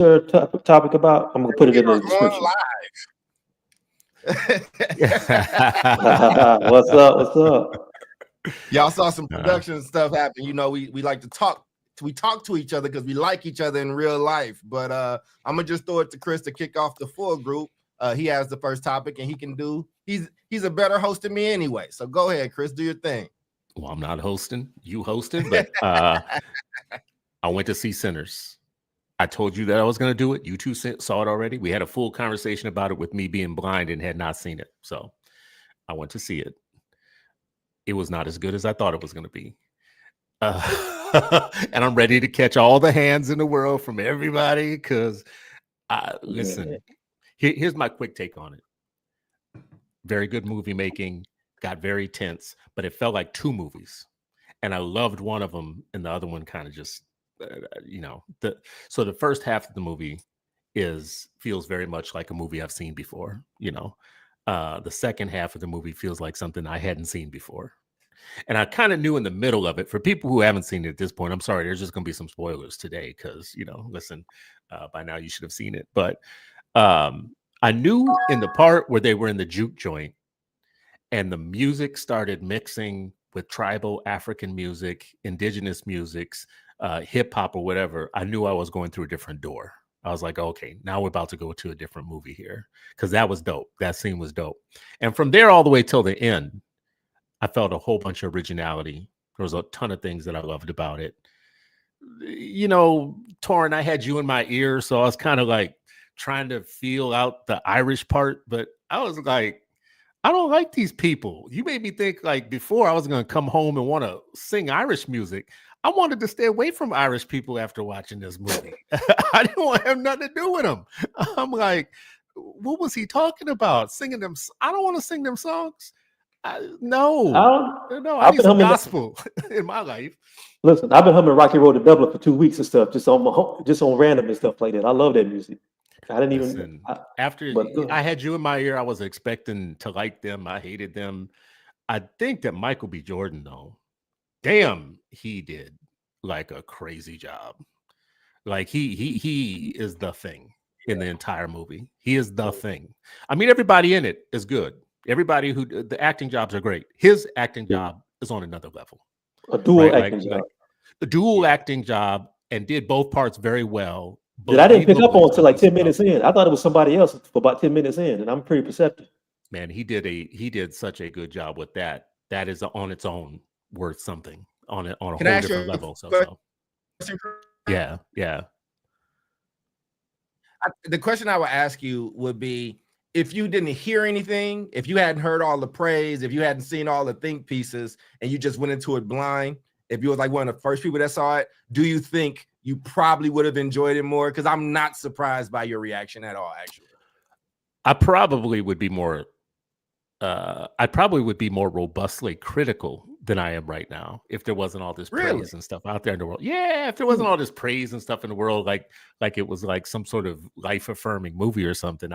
your topic about? I'm gonna put it We in are the on description. live. What's up? What's up? Y'all saw some production stuff happen. You know, we like to talk. We talk to each other because we like each other in real life. But I'm gonna just throw it to Chris to kick off the full group. He has the first topic, and he can do. He's a better host than me anyway. So go ahead, Chris, do your thing. Well, I'm not hosting. You hosted, but I went to see Sinners. I told you that I was going to do it. You two saw it already. We had a full conversation about it with me being blind and had not seen it. So I went to see it. It was not as good as I thought it was going to be. And I'm ready to catch all the hands in the world from everybody because, listen, here's my quick take on it. Very good movie making, got very tense, but it felt like two movies. And I loved one of them, and the other one kind of just, so the first half of the movie feels very much like a movie I've seen before. The second half of the movie feels like something I hadn't seen before. And I kind of knew in the middle of it. For people who haven't seen it at this point, I'm sorry, there's just going to be some spoilers today because, listen, by now you should have seen it. But I knew in the part where they were in the juke joint and the music started mixing with tribal African music, indigenous musics, hip hop or whatever, I knew I was going through a different door. I was like, okay, now we're about to go to a different movie here because that was dope. That scene was dope. And from there all the way till the end, I felt a whole bunch of originality. There was a ton of things that I loved about it. Torrin, I had you in my ear, so I was kind of like trying to feel out the Irish part, but I was like, I don't like these people. You made me think like before I was going to come home and want to sing Irish music. I wanted to stay away from Irish people after watching this movie. I didn't want to have nothing to do with them. I'm what was he talking about? Singing them? I don't want to sing them songs. No, I need some gospel in my life. Listen, I've been humming Rocky Road to Dublin for 2 weeks and stuff, just on random and stuff like that. I love that music. I didn't even. After I had you in my ear, I was expecting to like them. I hated them. I think that Michael B. Jordan, though, damn, he did like a crazy job. Like he is the thing in the entire movie. He is the thing. I mean, everybody in it is good. Everybody the acting jobs are great. His acting job is on another level. A dual acting job. A dual acting job, and did both parts very well. That I didn't pick up on until like 10 minutes in. I thought it was somebody else for about 10 minutes in, and I'm pretty perceptive. Man, he did such a good job with that. That is on its own worth something on a whole different level. So yeah. The question I would ask you would be, if you didn't hear anything, if you hadn't heard all the praise, if you hadn't seen all the think pieces, and you just went into it blind, if you was like one of the first people that saw it, do you think you probably would have enjoyed it more? Because I'm not surprised by your reaction at all, actually. I probably would be more robustly critical than I am right now if there wasn't all this praise and stuff out there in the world. Yeah, if there wasn't all this praise and stuff in the world, like it was like some sort of life-affirming movie or something,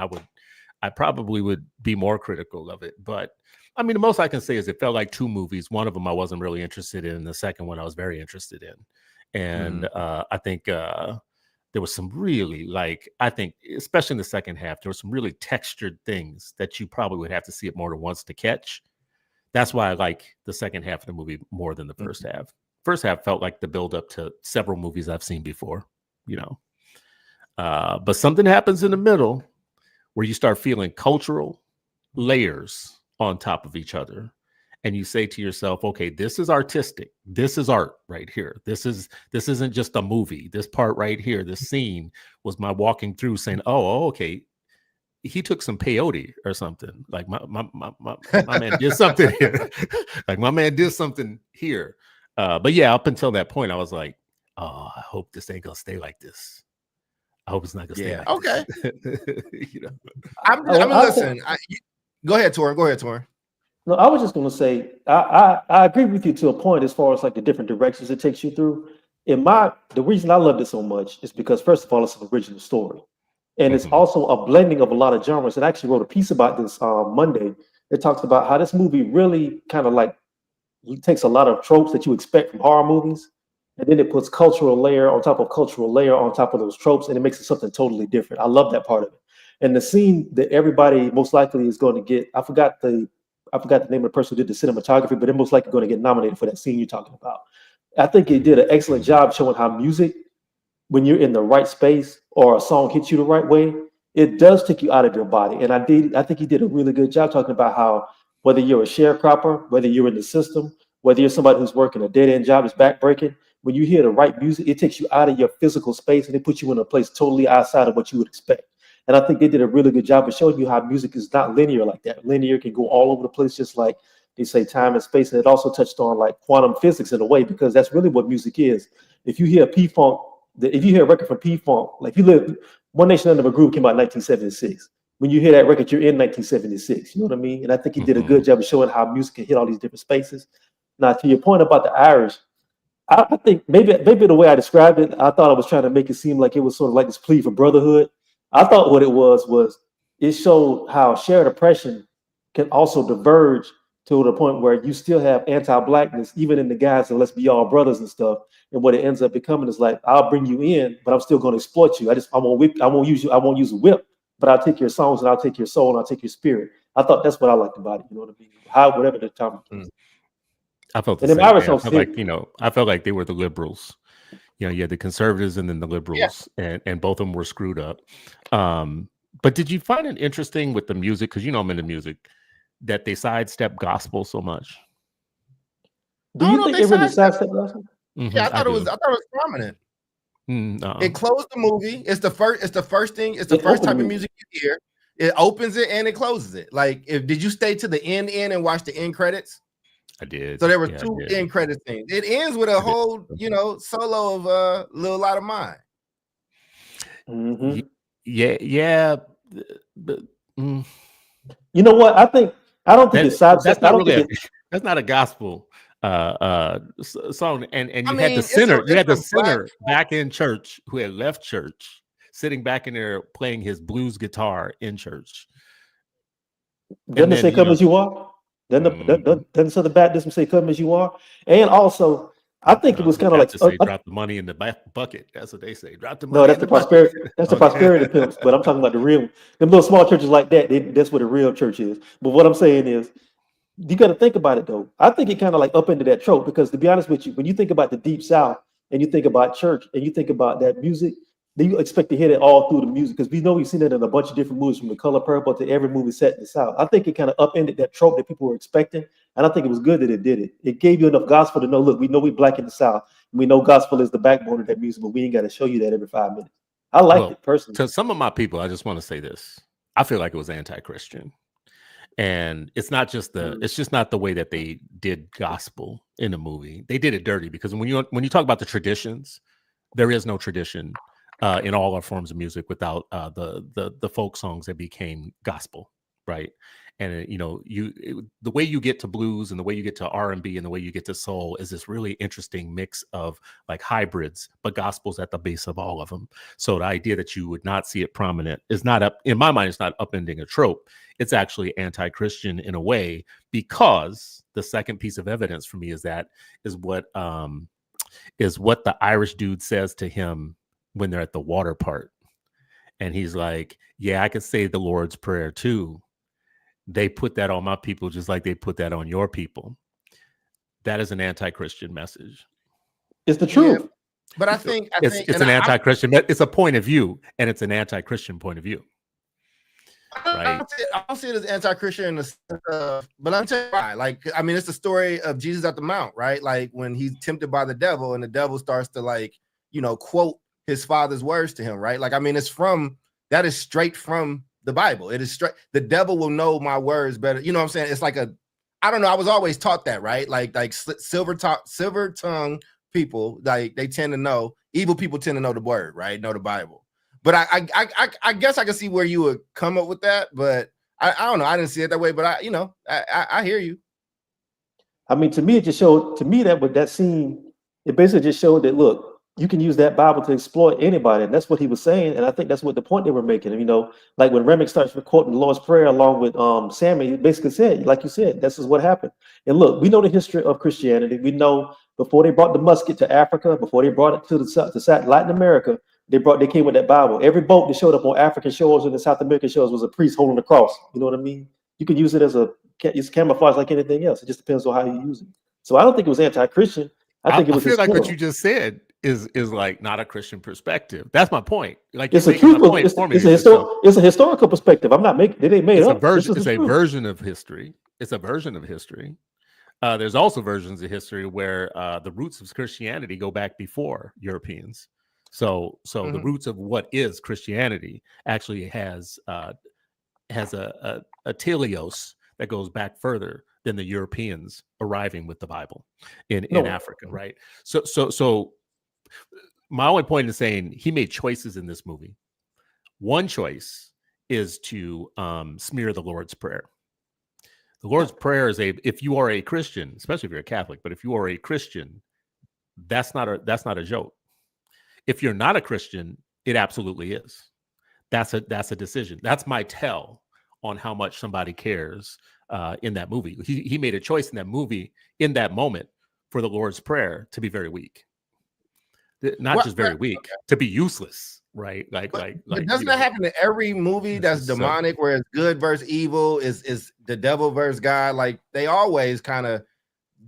I probably would be more critical of it. But I mean, the most I can say is it felt like two movies. One of them I wasn't really interested in. The second one I was very interested in. And I think there was some really, I think, especially in the second half, there were some really textured things that you probably would have to see it more than once to catch. That's why I like the second half of the movie more than the first half. First half felt like the build-up to several movies I've seen before, But something happens in the middle where you start feeling cultural layers on top of each other. And you say to yourself, okay, this is artistic. This is art right here. This isn't just a movie. This part right here, this scene was my walking through saying, oh, okay, he took some peyote or something. Like my man did something here. Like my man did something here. But yeah, up until that point, I was like, oh, I hope this ain't gonna stay like this. I hope it's not gonna stay like this. Listen. Go ahead, Torrin. No, I was just going to say, I agree with you to a point as far as like the different directions it takes you through. The reason I loved it so much is because, first of all, it's an original story. And it's also a blending of a lot of genres. I actually wrote a piece about this Monday. It talks about how this movie really kind of like takes a lot of tropes that you expect from horror movies and then it puts cultural layer on top of cultural layer on top of those tropes, and it makes it something totally different. I love that part of it. And the scene that everybody most likely is going to get, I forgot the name of the person who did the cinematography, but they're most likely going to get nominated for that scene you're talking about. I think he did an excellent job showing how music, when you're in the right space or a song hits you the right way, it does take you out of your body. And I think he did a really good job talking about how whether you're a sharecropper, whether you're in the system, whether you're somebody who's working a dead end job that's backbreaking, when you hear the right music, it takes you out of your physical space and it puts you in a place totally outside of what you would expect. And I think they did a really good job of showing you how music is not linear like that. Linear can go all over the place, just like they say time and space. And it also touched on like quantum physics in a way, because that's really what music is. If you hear P-Funk, if you hear a record from P-Funk, like you live, One Nation Under a Groove came out in 1976. When you hear that record, you're in 1976. You know what I mean? And I think he did a good job of showing how music can hit all these different spaces. Now, to your point about the Irish, I think maybe the way I described it, I thought I was trying to make it seem like it was sort of like this plea for brotherhood. I thought what it was it showed how shared oppression can also diverge to the point where you still have anti-blackness, even in the guys of let's be all brothers and stuff. And what it ends up becoming is like, I'll bring you in, but I'm still going to exploit you. I won't whip, I won't use you, I won't use a whip, but I'll take your songs and I'll take your soul and I'll take your spirit. I thought that's what I liked about it. You know what I mean? How whatever the time. I felt the And same then Irish way. I don't felt stick. like, I felt like they were the liberals. You had the conservatives and then the liberals, and both of them were screwed up. But did you find it interesting with the music? Because I'm into music, that they sidestep gospel so much. Do you think they really sidestep gospel? Yeah, I thought it was prominent. It closed the movie. It's the first thing. It's the first type of music you hear. It opens it and it closes it. Like, did you stay to the end and watch the end credits? I did. So there were two end credit things. It ends with a whole, solo of Little Light of Mine. Mm-hmm. Yeah. You know what? I don't think it's sidestep. That's not a gospel song. And you had the sinner back in church who had left church, sitting back in there playing his blues guitar in church. Doesn't it say come as you are? Doesn't Southern Baptism say come as you are? And also, I think it was kind of like say drop the money in the bucket. That's what they say. Drop the money. No, that's the prosperity. That's the prosperity pimps. But I'm talking about the real, them little small churches like that. That's what a real church is. But what I'm saying is, you got to think about it though. I think it kind of like up into that trope, because to be honest with you, when you think about the Deep South and you think about church and you think about that music, then you expect to hear it all through the music, because we know we've seen it in a bunch of different movies, from The Color Purple to every movie set in the South. I think it kind of upended that trope that people were expecting, and I think it was good that it did it. It gave you enough gospel to know, look, we know we black in the South, and we know gospel is the backbone of that music, but we ain't got to show you that every 5 minutes. I liked it personally. To some of my people, I just want to say this: I feel like it was anti-Christian, and it's not just it's just not the way that they did gospel in the movie. They did it dirty, because when you talk about the traditions, there is no tradition in all our forms of music without the folk songs that became gospel, right? And the way you get to blues and the way you get to R&B and the way you get to soul is this really interesting mix of like hybrids, but gospel's at the base of all of them. So the idea that you would not see it prominent is not in my mind, it's not upending a trope. It's actually anti-Christian in a way, because the second piece of evidence for me is what the Irish dude says to him when they're at the water part. And he's like, yeah, I can say the Lord's Prayer too. They put that on my people just like they put that on your people. That is an anti-Christian message. It's the truth. Yeah, but I think it's an anti-Christian. It's a point of view, and it's an anti-Christian point of view. Right? I don't see it as anti-Christian in the sense of, but I'm telling you why. Like, I mean, it's the story of Jesus at the Mount, right? Like when he's tempted by the devil, and the devil starts to quote his father's words to him, right? Like, I mean, that is straight from the Bible. It is straight. The devil will know my words better. You know what I'm saying? It's like I don't know. I was always taught that, right? Like silver tongue people, like they tend to know, evil people tend to know the word, right? Know the Bible. But I guess I can see where you would come up with that, but I don't know. I didn't see it that way, but I hear you. I mean, to me, it just showed, that with that scene, it basically just showed that, look, you can use that Bible to exploit anybody. And that's what he was saying. And I think that's what the point they were making. And, like when Remick starts quoting the Lord's Prayer along with Sammy, he basically said, like you said, this is what happened. And look, we know the history of Christianity. We know before they brought the musket to Africa, before they brought it to Latin America, they came with that Bible. Every boat that showed up on African shores and the South American shores was a priest holding a cross. You know what I mean? You could use it as it's camouflage like anything else. It just depends on how you use it. So I don't think it was anti-Christian. I think it was. I feel like what you just said is like not a Christian perspective. That's my point. Like it's a truthful. It's a historical perspective. I'm not making. It ain't made up. It's a version of history. It's a version of history. There's also versions of history where the roots of Christianity go back before Europeans. So the roots of what is Christianity actually has a teleos that goes back further than the Europeans arriving with the Bible in Africa, right? So my only point is saying he made choices in this movie. One choice is to smear the Lord's Prayer. The Lord's Prayer is if you are a Christian, especially if you're a Catholic, but if you are a Christian, that's not a joke. If you're not a Christian, it absolutely is. That's a decision. That's my tell on how much somebody cares in that movie. He made a choice in that movie in that moment for the Lord's Prayer to be very weak. Not just very weak, to be useless, right? Like doesn't that happen in every movie that's demonic, where it's good versus evil, is the devil versus God? Like they always kind of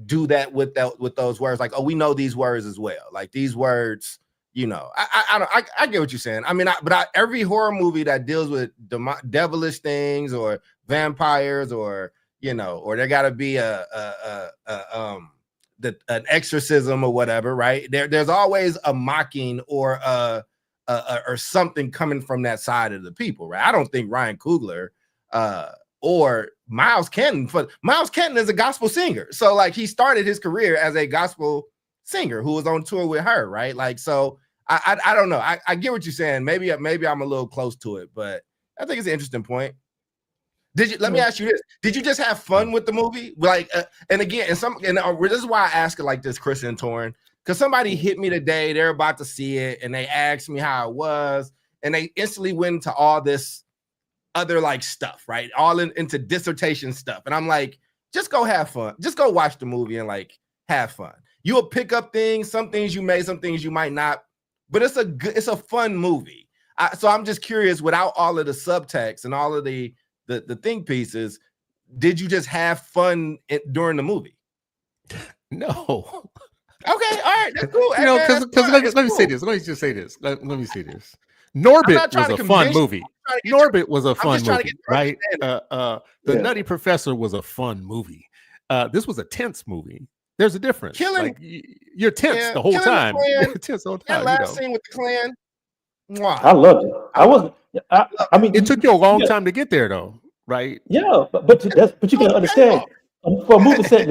do that with those words. Like, oh, we know these words as well. Like these words, you know. I get what you're saying. I mean, every horror movie that deals with devilish things or vampires, or you know, or there got to be an exorcism or whatever, right? There's always a mocking or something coming from that side of the people, right? I don't think Ryan Coogler or Miles Kenton is a gospel singer. So like he started his career as a gospel singer who was on tour with her, right? Like, so I don't know. I get what you're saying. Maybe I'm a little close to it, but I think it's an interesting point. Let me ask you this. Did you just have fun with the movie? Like, and again, this is why I ask it like this, Chris and Torrin, because somebody hit me today. They're about to see it, and they asked me how it was, and they instantly went into all this other like stuff, right? All into dissertation stuff, and I'm like, just go have fun. Just go watch the movie and like have fun. You'll pick up things. Some things you may, some things you might not. But it's a fun movie. So I'm just curious, without all of the subtext and all of the think pieces, did you just have fun during the movie? No. Okay, all right, that's cool. You know, because let me say this. Let me just say this. Let me say this. Norbit was a fun movie. Norbit was a fun movie, right? The Nutty Professor was a fun movie. This was a tense movie. There's a difference. You're tense the whole time. Tense the whole time. That last scene with the Klan. Mwah. I loved it. I mean, it took you a long time to get there, though, right? Yeah, but you can understand for a movie set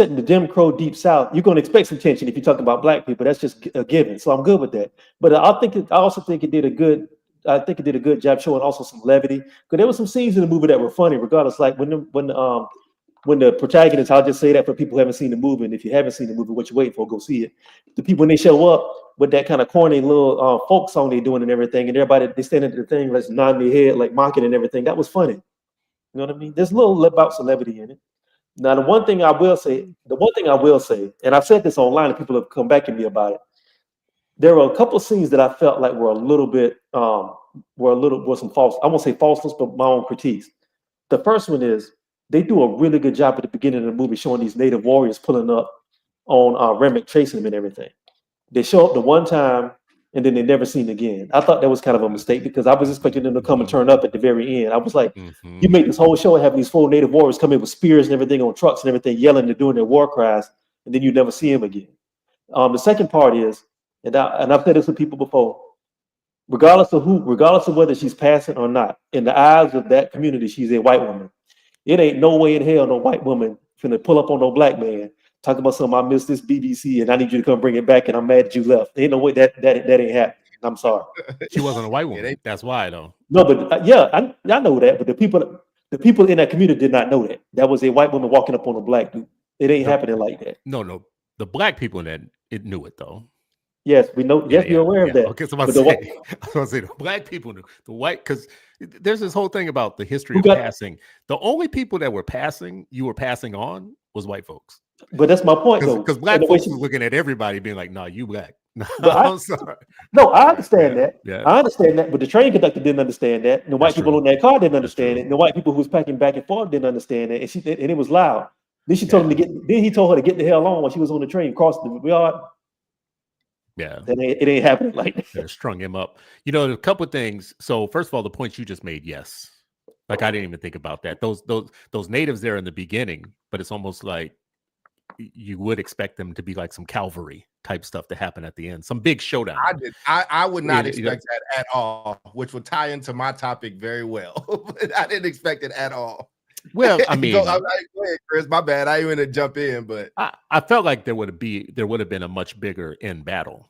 in the Jim Crow Deep South, you're going to expect some tension if you're talking about black people. That's just a given. So I'm good with that. But I also think it did a good job showing also some levity, because there were some scenes in the movie that were funny, regardless. Like when the protagonist, I'll just say that for people who haven't seen the movie, and if you haven't seen the movie, what you're waiting for, go see it. The people, when they show up with that kind of corny little folk song they're doing and everything, and everybody, they stand at the thing, like nodding their head, like mocking and everything, that was funny. You know what I mean? There's a little bouts of levity in it. Now, the one thing I will say, and I've said this online and people have come back at me about it, there were a couple of scenes that I felt like were some false, I won't say falseness, but my own critiques. The first one is, they do a really good job at the beginning of the movie showing these native warriors pulling up on Remick, chasing them and everything. They show up the one time and then they never seen again. I thought that was kind of a mistake, because I was expecting them to come and turn up at the very end. I was like, you make this whole show and have these 4 native warriors come in with spears and everything on trucks and everything, yelling and doing their war cries, and then you never see them again. The second part is, and I've said this with people before, regardless of whether she's passing or not, in the eyes of that community, she's a white woman. It ain't no way in hell no white woman finna pull up on no black man talking about something, I missed this BBC and I need you to come bring it back and I'm mad that you left. Ain't no way that ain't happening. I'm sorry. She wasn't a white woman. That's why, though. No, but I know that. But the people in that community did not know that. That was a white woman walking up on a black dude. It ain't happening like that. No. The black people in that knew it, though. Yes, we know. Yes, we're aware of that. Okay, so I was going to say the black people knew. The white, because there's this whole thing about the history of passing. The only people that were passing, you were passing on, was white folks. But that's my point, though. Because black And the way folks was looking at everybody being like, "No, you black." No, But I'm sorry. no, I understand that. Yeah. I understand that. But the train conductor didn't understand that. And the white That's people true. on that car didn't That's understand true. it. And the white people who was packing back and forth didn't understand it. And it was loud. Then she told him to get. Then he told her to get the hell on while she was on the train crossing the yard. Yeah, It ain't happening like that. It strung him up. You know, a couple of things. So first of all, the points you just made, yes. Like I didn't even think about that. Those natives there in the beginning, but it's almost like you would expect them to be like some cavalry type stuff to happen at the end, some big showdown. I would not expect that at all, which would tie into my topic very well. I didn't expect it at all. Well, I mean, go ahead, Chris. My bad. I didn't want to jump in, but I felt like there would have been a much bigger end battle,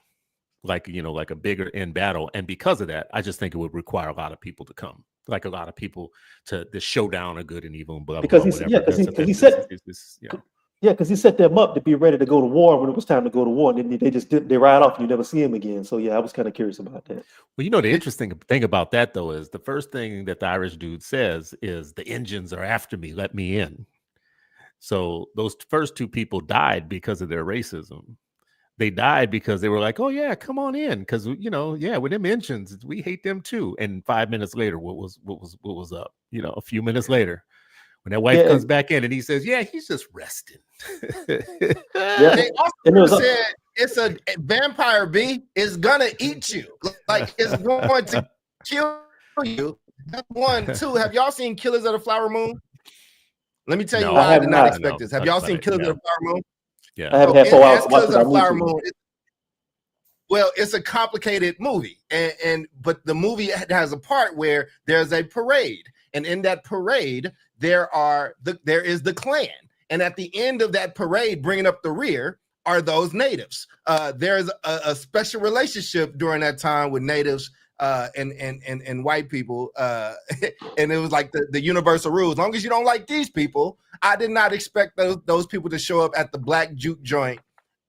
like like a bigger end battle, and because of that, I just think it would require a lot of people to come, like a lot of people to the showdown of good and evil and blah blah. Because he set them up to be ready to go to war when it was time to go to war, and then they ride off and you never see him again. So yeah, I was kind of curious about that. Well, the interesting thing about that though is the first thing that the Irish dude says is the Indians are after me, let me in. So those first two people died because of their racism. They died because they were like, oh yeah, come on in, because with them Indians, we hate them too. And 5 minutes later, what was up? A few minutes later, when that wife comes back in and he says, yeah, he's just resting. They also said it's a vampire bee is gonna eat you. Like it's going to kill you. One, two, have y'all seen Killers of the Flower Moon? Let me tell you why I did not expect this. Have y'all seen Killers of the Flower Moon? Yeah. I haven't had 4 hours Killers of the Flower Moon. Well, it's a complicated movie. But the movie has a part where there's a parade. And in that parade, there is the Klan. And at the end of that parade, bringing up the rear, are those natives. There's a special relationship during that time with natives and white people. And it was like the universal rule. As long as you don't like these people, I did not expect those people to show up at the black juke joint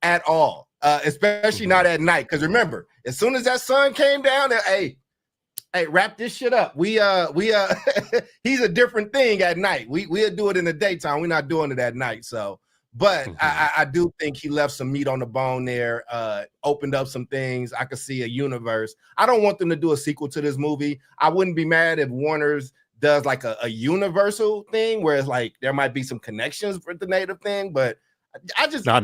at all, especially not at night. Because remember, as soon as that sun came down, hey, wrap this shit up. We he's a different thing at night. We'll do it in the daytime. We're not doing it at night. So, but I do think he left some meat on the bone there, opened up some things. I could see a universe. I don't want them to do a sequel to this movie. I wouldn't be mad if Warner's does like a universal thing where it's like there might be some connections with the native thing, but I just no. I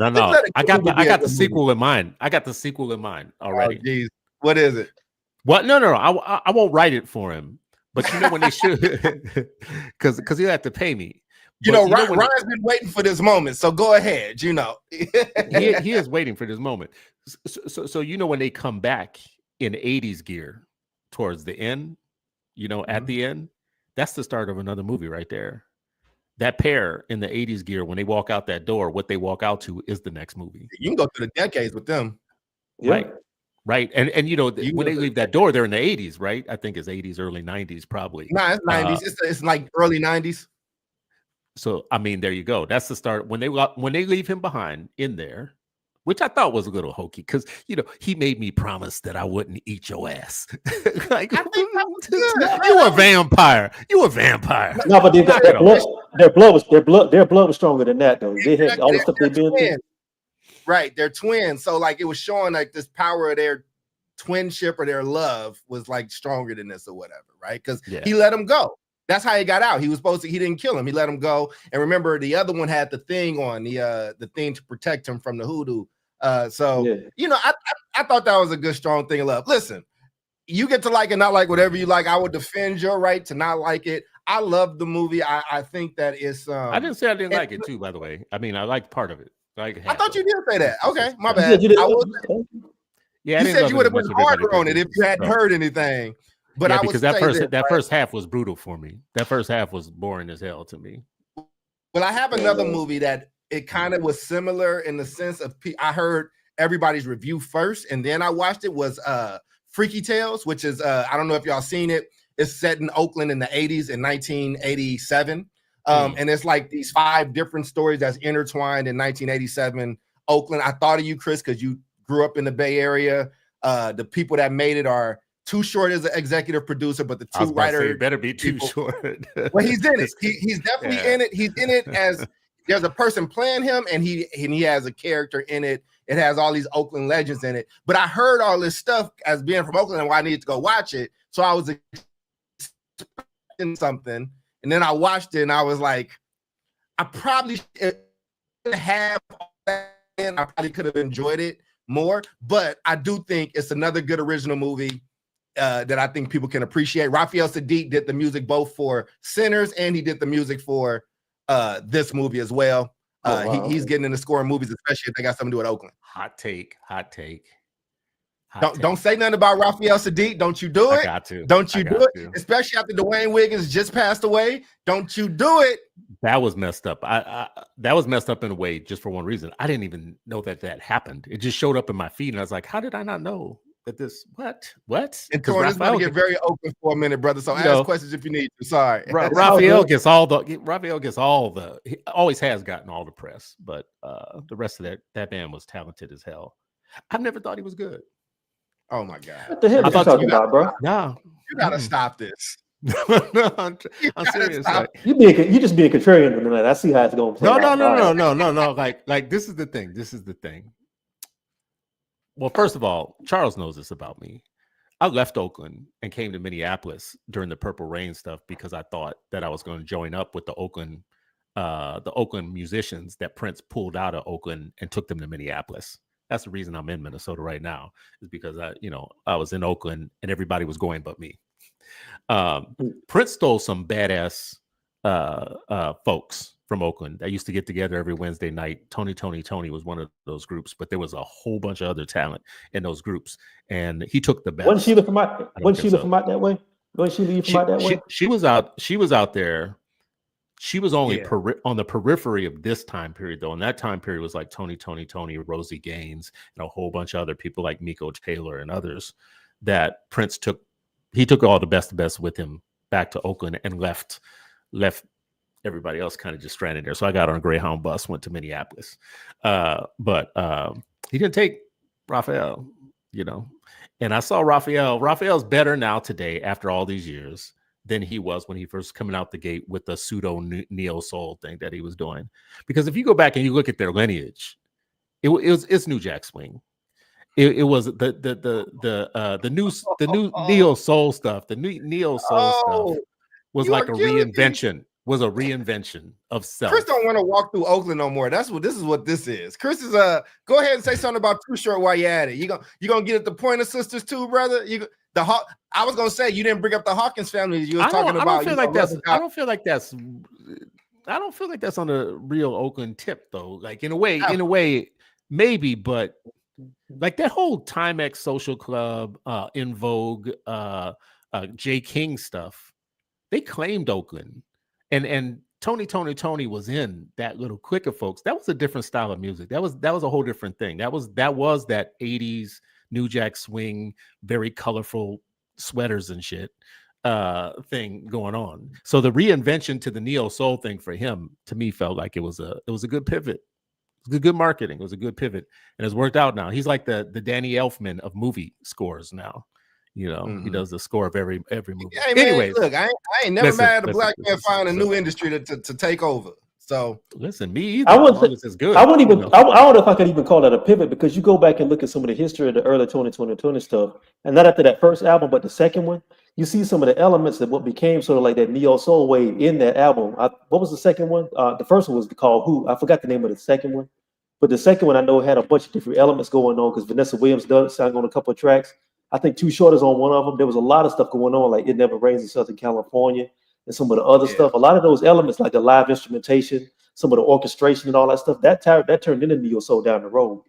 got the sequel in mind. I got the sequel in mind already. Oh, geez. What is it? What? No. I won't write it for him. But when they should, because he'll have to pay me. Ryan's been waiting for this moment, so go ahead. He is waiting for this moment. So when they come back in 80s gear towards the end, at the end, that's the start of another movie right there. That pair in the 80s gear, when they walk out that door, what they walk out to is the next movie. You can go through the decades with them. Yeah. Right. And when they leave that door, they're in the 80s, right? I think it's 80s, early 90s, probably. No, it's 90s. It's like early 90s. So, I mean, there you go. That's the start. When they leave him behind in there, which I thought was a little hokey, because, he made me promise that I wouldn't eat your ass. Like, you a vampire. You a vampire. No, but their blood was stronger than that, though. They had all the stuff they've been through. Right, they're twins. So like it was showing like this power of their twinship or their love was like stronger than this or whatever, right? Because he let him go. That's how he got out. He didn't kill him. He let him go. And remember, the other one had the thing on, the thing to protect him from the hoodoo. I thought that was a good, strong thing of love. Listen, you get to like and not like whatever you like. I would defend your right to not like it. I love the movie. I think that it's I didn't say I didn't like it too, by the way. I mean, I liked part of it. I thought you did say that. Okay, my bad. You said you would have been harder on it if you hadn't heard anything. But yeah, because that first half was brutal for me. That first half was boring as hell to me. Well, I have another movie that it kind of was similar in the sense of I heard everybody's review first, and then I watched it. Was Freaky Tales, which is I don't know if y'all seen it. It's set in Oakland in the 80s in 1987. And it's like these 5 different stories that's intertwined in 1987 Oakland. I thought of you, Chris, because you grew up in the Bay Area. The people that made it are Too Short as an executive producer, but the two writers better be Too Short. Well, he's in it. He's definitely in it. He's in it as there's a person playing him, and he has a character in it. It has all these Oakland legends in it. But I heard all this stuff as being from Oakland, and why I needed to go watch it. So I was expecting something, and then I watched it, and I was like, I probably should have all that in. I probably could have enjoyed it more. But I do think it's another good original movie that I think people can appreciate. Raphael Sadiq did the music both for Sinners, and he did the music for this movie as well. He's getting into scoring movies, especially if they got something to do with Oakland. Hot take. Don't say nothing about Raphael Sadiq. Don't you do it. I got to. Don't you do it. Especially after Dwayne Wiggins just passed away. Don't you do it. That was messed up. That was messed up in a way just for one reason. I didn't even know that happened. It just showed up in my feed, and I was like, how did I not know that this, what? And Torrin, this is going to get very open for a minute, brother. So ask questions if you need to. Sorry. Raphael gets all the, he always has gotten all the press, but the rest of that man was talented as hell. I've never thought he was good. Oh my God. What the hell are you talking about, bro? No. You got to stop this. No, I'm serious. Like, you just being contrarian tonight. I see how it's going to play. No. Like this is the thing. Well, first of all, Charles knows this about me. I left Oakland and came to Minneapolis during the Purple Rain stuff because I thought that I was going to join up with the Oakland musicians that Prince pulled out of Oakland and took them to Minneapolis. That's the reason I'm in Minnesota right now, is because I was in Oakland and everybody was going but me. Prince stole some badass folks from Oakland that used to get together every Wednesday night. Tony was one of those groups, but there was a whole bunch of other talent in those groups, and he took the best. Wasn't Sheila from out that way? Wasn't she leave from out that way? She was out there. She was only on the periphery of this time period, though. And that time period was like Tony, Rosie Gaines, and a whole bunch of other people like Miko Taylor and others that Prince took. He took all the best with him back to Oakland and left everybody else kind of just stranded there. So I got on a Greyhound bus, went to Minneapolis. But he didn't take Raphael, and I saw Raphael. Raphael's better now today after all these years than he was when he first coming out the gate with the pseudo neo soul thing that he was doing. Because if you go back and you look at their lineage, it's New Jack Swing. It was the new neo soul stuff. The new neo soul stuff was like a reinvention. Was a reinvention of self. Chris don't want to walk through Oakland no more. This is what this is. Chris is go ahead and say something about Too Short while you're at it. You gonna get at the Pointer Sisters too, brother? I was gonna say you didn't bring up the Hawkins family. You were talking about. I don't feel like that's on a real Oakland tip though. Like in a way, maybe, but like that whole Timex Social Club, In Vogue, J. King stuff, they claimed Oakland. And Tony was in that little clique of folks. That was a different style of music. That was a whole different thing. That was that 80s New Jack Swing, very colorful sweaters and shit thing going on. So the reinvention to the neo soul thing for him, to me, felt like it was a good pivot. It was good marketing. It was a good pivot, and it's worked out now. He's like the Danny Elfman of movie scores now. He does the score of every movie. Hey, man, anyways, look, I ain't never mad at a black man finding a new industry to take over. So listen, me either. I don't know if I could even call that a pivot, because you go back and look at some of the history of the early 2020 stuff, and not after that first album, but the second one, you see some of the elements of what became sort of like that neo soul wave in that album. What was the second one? The first one was called Who? I forgot the name of the second one, but the second one I know had a bunch of different elements going on because Vanessa Williams sang on a couple of tracks. I think Too Short is on one of them. There was a lot of stuff going on, like It Never Rains in Southern California and some of the other stuff. A lot of those elements, like the live instrumentation, some of the orchestration and all that stuff, that turned into neo soul down the road.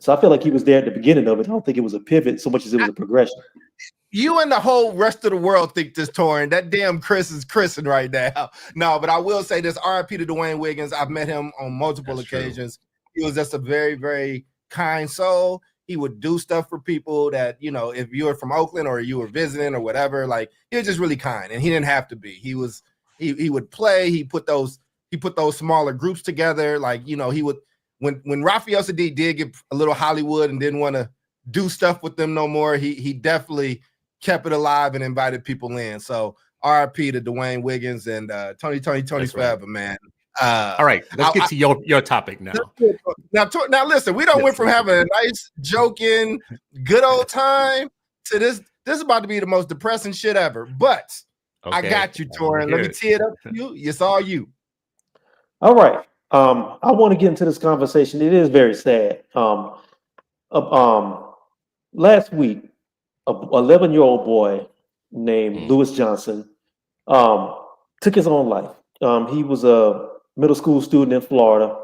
So I feel like he was there at the beginning of it. I don't think it was a pivot so much as it was a progression. You and the whole rest of the world think this, Torrin. That damn Chris is Chrising right now. No, but I will say this, RIP to Dwayne Wiggins. I've met him on multiple occasions. True. He was just a very, very kind soul. He would do stuff for people that, if you were from Oakland or you were visiting or whatever, like he was just really kind, and he didn't have to be. He would play. He put those smaller groups together. Like, he would, when Raphael Sadiq did get a little Hollywood and didn't want to do stuff with them no more, he definitely kept it alive and invited people in. So RIP to Dwayne Wiggins and Tony forever, man. All right, let's get to your topic now. Now, listen, we don't went from having a nice, joking, good old time to this. This is about to be the most depressing shit ever. But I got you, Torin. Let me tee it up to you. It's all you. All right. I want to get into this conversation. It is very sad. Last week, a 11-year-old boy named Lewis Johnson took his own life. He was a middle school student in Florida.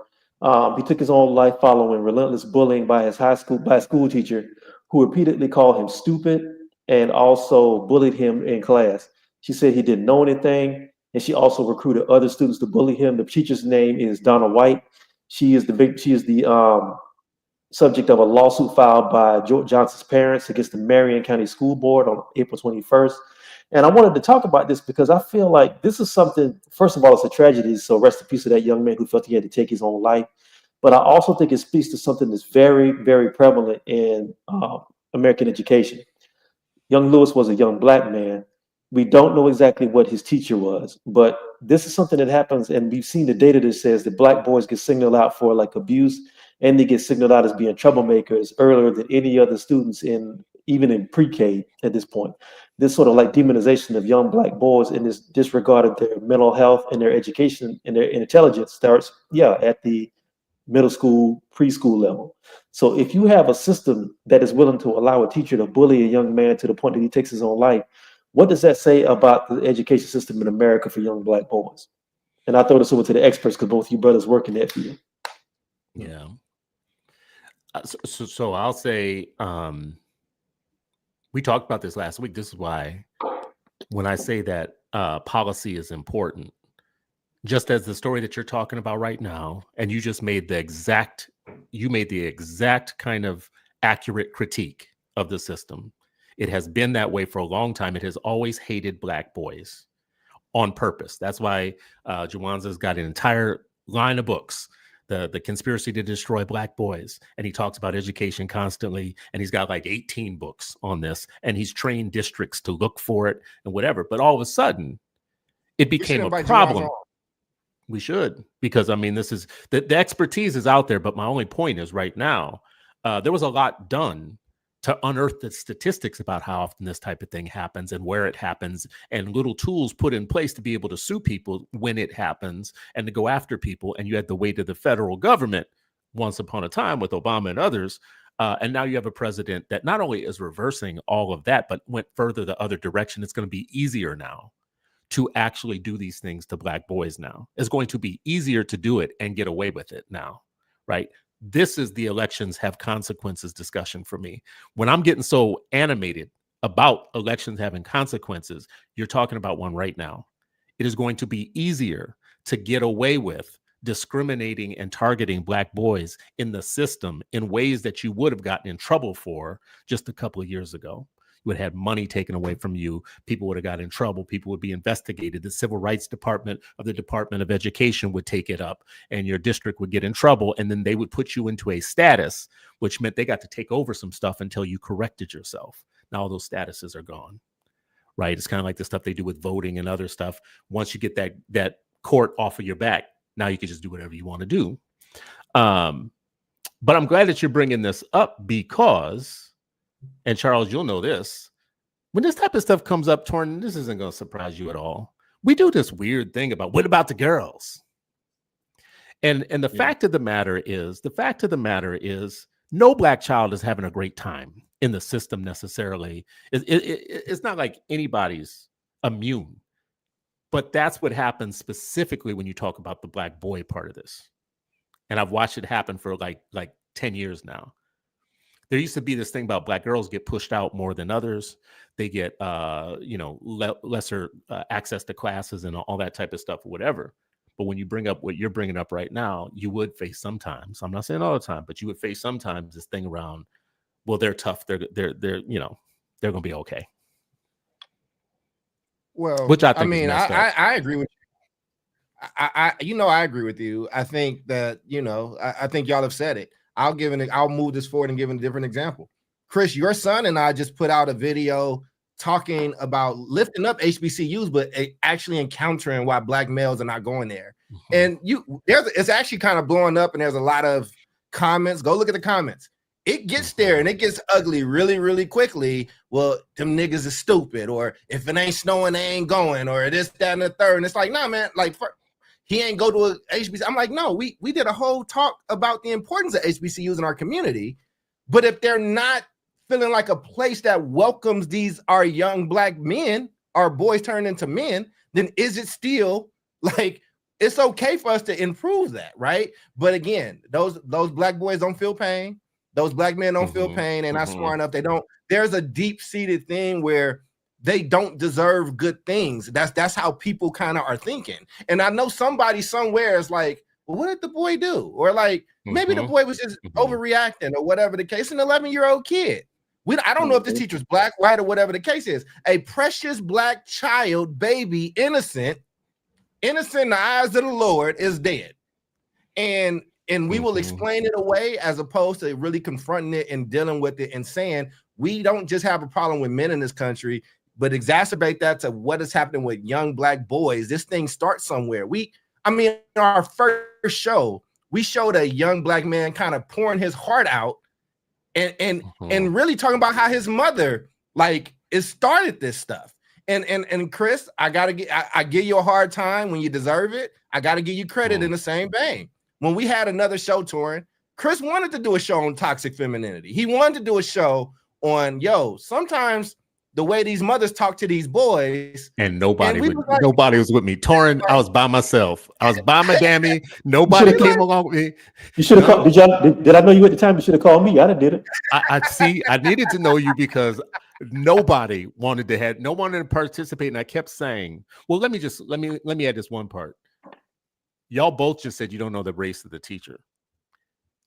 He took his own life following relentless bullying by his school teacher, who repeatedly called him stupid and also bullied him in class. She said he didn't know anything, and she also recruited other students to bully him. The teacher's name is Donna White. She is the subject of a lawsuit filed by George Johnson's parents against the Marion County School Board on April 21st. And I wanted to talk about this because I feel like this is something, first of all, it's a tragedy. So rest in peace to that young man who felt he had to take his own life. But I also think it speaks to something that's very, very prevalent in American education. Young Lewis was a young Black man. We don't know exactly what his teacher was, but this is something that happens. And we've seen the data that says that Black boys get singled out for like abuse, and they get signaled out as being troublemakers earlier than any other students even in pre-K at this point. This sort of like demonization of young Black boys and this disregard of their mental health and their education and their intelligence starts, at the middle school, preschool level. So if you have a system that is willing to allow a teacher to bully a young man to the point that he takes his own life, what does that say about the education system in America for young Black boys? And I throw this over to the experts because both you brothers work in that field. Yeah. So I'll say, we talked about this last week. This is why when I say that policy is important, just as the story that you're talking about right now, and you just made the exact kind of accurate critique of the system. It has been that way for a long time. It has always hated Black boys on purpose. That's why Jawanza's got an entire line of books, the conspiracy to destroy Black boys. And he talks about education constantly. And he's got like 18 books on this. And he's trained districts to look for it and whatever. But all of a sudden, it became a problem. We should, because I mean, this is the expertise is out there. But my only point is right now, there was a lot done to unearth the statistics about how often this type of thing happens and where it happens, and little tools put in place to be able to sue people when it happens and to go after people. And you had the weight of the federal government once upon a time with Obama and others. And now you have a president that not only is reversing all of that, but went further the other direction. It's going to be easier now to actually do these things to Black boys now. It's going to be easier to do it and get away with it now, right? This is the elections have consequences discussion for me. When I'm getting so animated about elections having consequences, you're talking about one right now. It is going to be easier to get away with discriminating and targeting Black boys in the system in ways that you would have gotten in trouble for just a couple of years ago. You would have had money taken away from you. People would have got in trouble. People would be investigated. The Civil Rights Department of the Department of Education would take it up, and your district would get in trouble. And then they would put you into a status, which meant they got to take over some stuff until you corrected yourself. Now all those statuses are gone, right? It's kind of like the stuff they do with voting and other stuff. Once you get that court off of your back, now you can just do whatever you want to do. But I'm glad that you're bringing this up because, and Charles, you'll know this, when this type of stuff comes up, Torn, this isn't going to surprise you at all. We do this weird thing about what about the girls? And the fact of the matter is no Black child is having a great time in the system necessarily. It's not like anybody's immune, but that's what happens specifically when you talk about the Black boy part of this. And I've watched it happen for like 10 years now. There used to be this thing about Black girls get pushed out more than others. They get, lesser access to classes and all that type of stuff or whatever. But when you bring up what you're bringing up right now, you would face sometimes, I'm not saying all the time, but you would face sometimes this thing around, well, they're tough. They're going to be okay. Well, which I think I agree with you. I agree with you. I think that, I think y'all have said it. I'll move this forward and give a different example. Chris, your son and I just put out a video talking about lifting up HBCUs, but actually encountering why Black males are not going there. And it's actually kind of blowing up, and there's a lot of comments. Go look at the comments. It gets there and it gets ugly really, really quickly. Well, them niggas is stupid, or if it ain't snowing, they ain't going, or this, that, and the third. And it's like, nah, man, like he ain't go to a HBCU. I'm like, no, we did a whole talk about the importance of HBCUs in our community. But if they're not feeling like a place that welcomes our young black men, our boys turn into men, then is it still like it's okay for us to improve that, right? But again, those black boys don't feel pain. Those black men don't feel pain. They're not smart enough. They don't. There's a deep-seated thing where they don't deserve good things. That's how people kind of are thinking. And I know somebody somewhere is like, well, what did the boy do? Or like, maybe the boy was just overreacting or whatever the case. An 11-year-old kid. I don't know if this teacher's black, white, or whatever the case is. A precious black child, baby, innocent in the eyes of the Lord, is dead. And we will explain it away as opposed to really confronting it and dealing with it and saying, we don't just have a problem with men in this country, but exacerbate that to what is happening with young black boys. This thing starts somewhere. In our first show, we showed a young black man kind of pouring his heart out and really talking about how his mother, like, it started this stuff. And Chris, I give you a hard time when you deserve it. I got to give you credit in the same vein. When we had another show touring, Chris wanted to do a show on toxic femininity. He wanted to do a show on, sometimes the way these mothers talk to these boys. And nobody was with me. Torrin, I was by myself. I was by my dammy. Nobody came along with me. You should have called. Did I know you at the time? You should have called me. I didn't did it. I needed to know you because nobody wanted to participate. And I kept saying, well, let me add this one part. Y'all both just said you don't know the race of the teacher.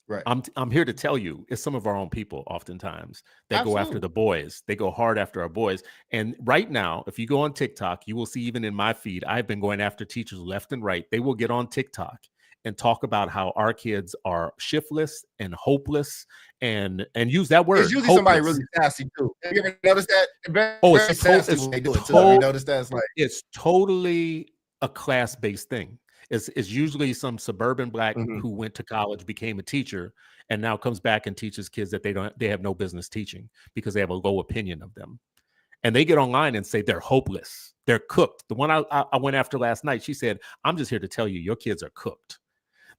Right. I'm here to tell you, it's some of our own people oftentimes that go after the boys. They go hard after our boys. And right now, if you go on TikTok, you will see, even in my feed, I've been going after teachers left and right. They will get on TikTok and talk about how our kids are shiftless and hopeless and use that word. It's usually hopeless. Somebody really sassy too. Have you ever noticed that? It's sassy when they do it too. Have you noticed that? It's totally a class-based thing. It's usually some suburban black who went to college, became a teacher, and now comes back and teaches kids that they have no business teaching because they have a low opinion of them. And they get online and say they're hopeless. They're cooked. The one I went after last night, she said, I'm just here to tell you, your kids are cooked.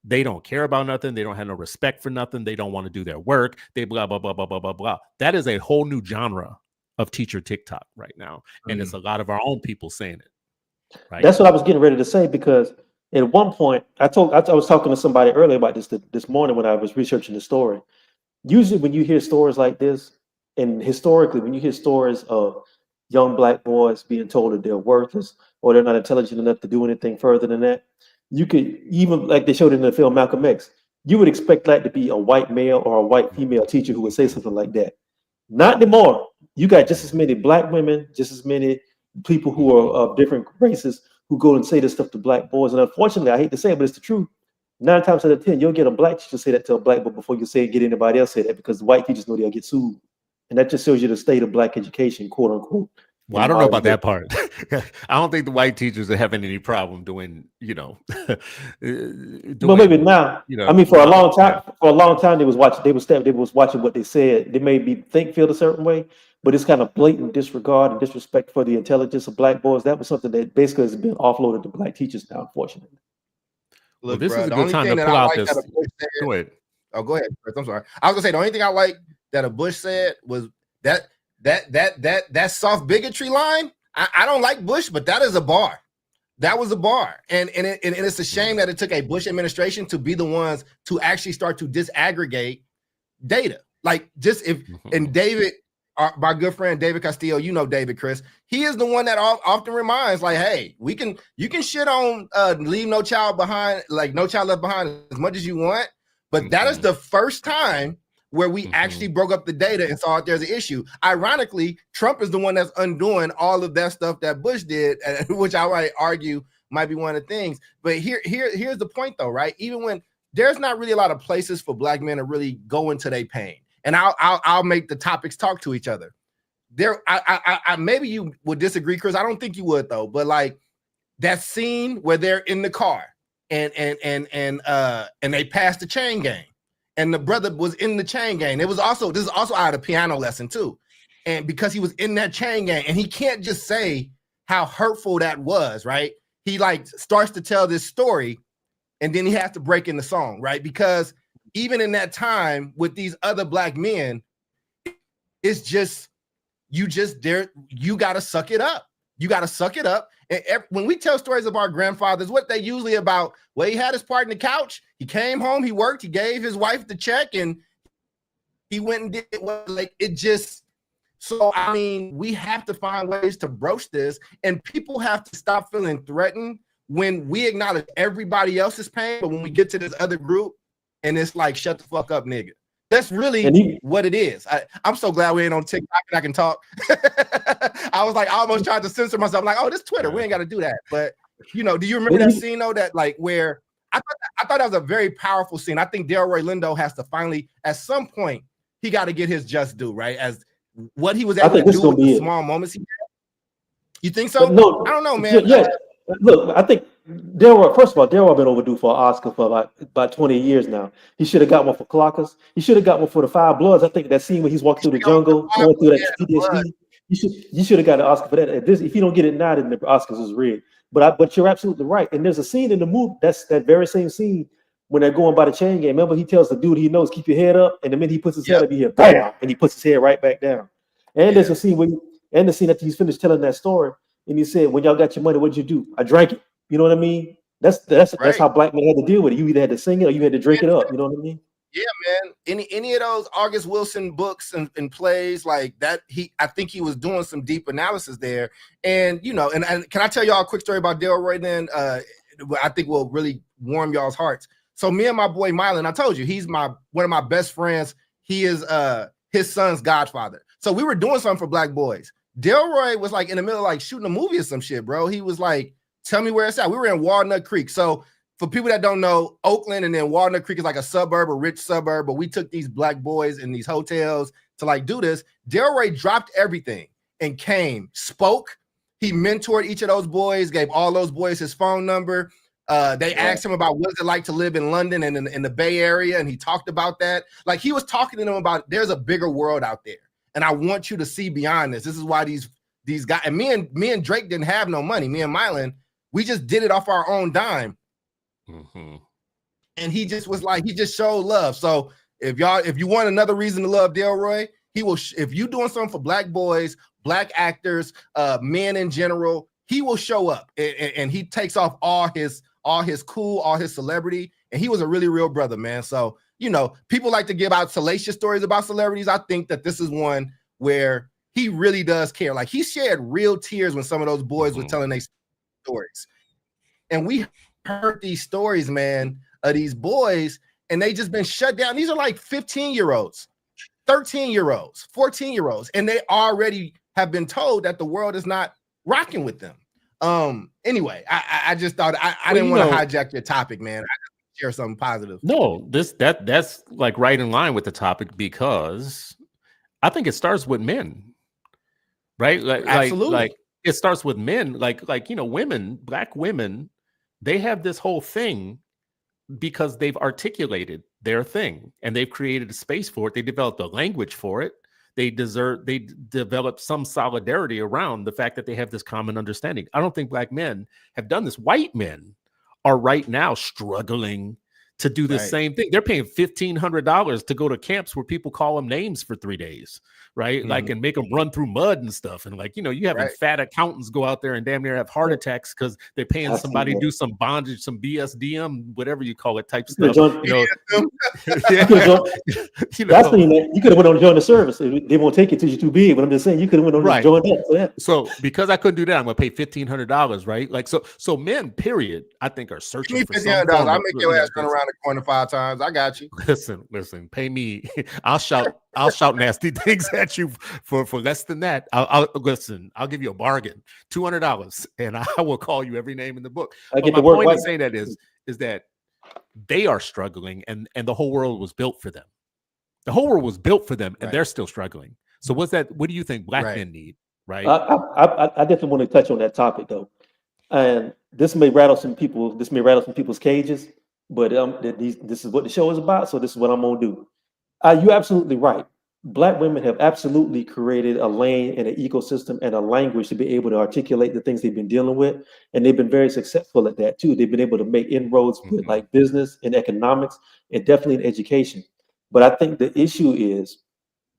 They don't care about nothing. They don't have no respect for nothing. They don't want to do their work. They blah, blah, blah, blah, blah, blah, blah. That is a whole new genre of teacher TikTok right now. And it's a lot of our own people saying it. Right? That's what I was getting ready to say, because at one point, I was talking to somebody earlier about this morning when I was researching the story. Usually when you hear stories like this, and historically, when you hear stories of young black boys being told that they're worthless or they're not intelligent enough to do anything further than that, you could, even like they showed in the film Malcolm X, you would expect that to be a white male or a white female teacher who would say something like that. Not anymore. You got just as many black women, just as many people who are of different races who go and say this stuff to black boys. And unfortunately, I hate to say it, but it's the truth. 9 times out of 10, you'll get a black teacher say that to a black boy before you get anybody else say that, because the white teachers know they'll get sued. And that just shows you the state of black education, quote unquote. Well, I don't know about that part. I don't think the white teachers are having any problem doing, well, maybe now. I mean, for a long time, they was watching what they said. They made me feel a certain way, but it's kind of blatant disregard and disrespect for the intelligence of black boys. That was something that basically has been offloaded to black teachers now, unfortunately. Look, this is a good time to pull out this. Go ahead. Oh, go ahead, Chris. I'm sorry. I was gonna say the only thing I like that a Bush said was that soft bigotry line. I don't like Bush, but that is a bar. That was a bar. And it's a shame that it took a Bush administration to be the ones to actually start to disaggregate data. Like and David, my good friend David Castillo, you know David, Chris, he is the one that often reminds, like, hey, you can shit on leave no child behind, like No Child Left Behind as much as you want, but that is the first time where we actually broke up the data and saw there's an issue. Ironically, Trump is the one that's undoing all of that stuff that Bush did, which I might argue might be one of the things. But here's the point, though, right? Even when there's not really a lot of places for black men to really go into their pain, and I'll make the topics talk to each other. I maybe you would disagree, Chris. I don't think you would, though. But like that scene where they're in the car and they passed the chain gang, and the brother was in the chain gang. This is also out of piano lesson too, and because he was in that chain gang, and he can't just say how hurtful that was, right? He like starts to tell this story, and then he has to break in the song, right? Because even in that time with these other black men, it's just you gotta suck it up. You gotta suck it up. And when we tell stories of our grandfathers, what they usually about, well, he had his part in the couch, he came home, he worked, he gave his wife the check, and he went and did what, like, it just. So, I mean, we have to find ways to broach this, and people have to stop feeling threatened when we acknowledge everybody else's pain, but when we get to this other group, and it's like, shut the fuck up, nigga. That's really what it is. I'm so glad we ain't on TikTok and I can talk. I was like, I almost tried to censor myself. I'm like, oh, this Twitter, we ain't got to do that. But, you know, do you remember that scene, though, that like where I thought that was a very powerful scene. I think Delroy Lindo has to finally, at some point, he got to get his just due, right? As what he was able to do with the small moments he had. You think so? No, I don't know, man. Yeah. Look, I think Delroy, first of all, Delroy been overdue for an Oscar for about 20 years now. He should have got one for Clockers. He should have got one for The Five Bloods. I think that scene when he's walking through the jungle, going through that PTSD, you should have got an Oscar for that. If you don't get it now, then the Oscars is rigged. But you're absolutely right. And there's a scene in the movie, that's that very same scene when they're going by the chain gang. Remember, he tells the dude he knows, keep your head up, and the minute he puts his head up, you hear bam, and he puts his head right back down. And there's a scene the scene after he's finished telling that story, and he said, when y'all got your money, what'd you do? I drank it. You know what I mean? That's how black men had to deal with it. You either had to sing it or you had to drink it up. You know what I mean? Yeah, man. Any of those August Wilson books and plays like that, I think he was doing some deep analysis there. And you know, and can I tell y'all a quick story about Delroy then? I think will really warm y'all's hearts. So me and my boy Mylan, I told you, he's one of my best friends. He is his son's godfather. So we were doing something for Black Boys. Delroy was like in the middle of like shooting a movie or some shit, bro. He was like, tell me where it's at. We were in Walnut Creek. So for people that don't know, Oakland and then Walnut Creek is like a rich suburb, but we took these Black boys in these hotels to like do this. Delroy dropped everything and came, spoke. He mentored each of those boys, gave all those boys his phone number. They asked him about what it's like to live in London and in the Bay Area, and he talked about that. Like he was talking to them about there's a bigger world out there, and I want you to see beyond this. This is why these guys, and me and Drake didn't have no money. Me and Mylan, we just did it off our own dime. Mm-hmm. And he just was like, he just showed love. So if you want another reason to love Delroy, he will. If you doing something for Black boys, Black actors, men in general, he will show up and he takes off all his cool, all his celebrity. And he was a really real brother, man. So, you know, people like to give out salacious stories about celebrities. I think that this is one where he really does care. Like he shed real tears when some of those boys were telling their stories. And we heard these stories, man, of these boys, and they just been shut down. These are like 15-year-olds, 13-year-olds, 14-year-olds, and they already have been told that the world is not rocking with them. Anyway, I just thought I didn't want to hijack your topic, man. I just share something positive. No, that's like right in line with the topic, because I think it starts with men, right? Absolutely. Like it starts with men, like you know, women, Black women, they have this whole thing because they've articulated their thing and they've created a space for it. They developed a language for it. They develop some solidarity around the fact that they have this common understanding. I don't think Black men have done this. White men are right now struggling to do the same thing. They're paying $1,500 to go to camps where people call them names for 3 days, right? Mm-hmm. Like, and make them run through mud and stuff. And like, you know, you having fat accountants go out there and damn near have heart attacks because they're paying somebody to do some bondage, some BSDM, whatever you call it, type stuff. You could have went on to join the service. They won't take it till you're too big. But I'm just saying, you could have went on and joined up for that. So because I couldn't do that, I'm gonna pay $1,500, right? Like so men, period, I think are searching for $1,500. I'll make your ass run around the corner 5 times. I got you. Listen, pay me. I'll shout nasty things at you for less than that. I'll give you a bargain, $200, and I will call you every name in the book. But my point in saying that is that they are struggling, and the whole world was built for them. The whole world was built for them, and they're still struggling. So what do you think Black men need? Right. I definitely want to touch on that topic though. and this may rattle some people. This may rattle some people's cages, but this is what the show is about. So this is what I'm gonna do. You're absolutely right. Black women have absolutely created a lane and an ecosystem and a language to be able to articulate the things they've been dealing with, and they've been very successful at that too. They've been able to make inroads with like business and economics, and definitely in education. But I think the issue is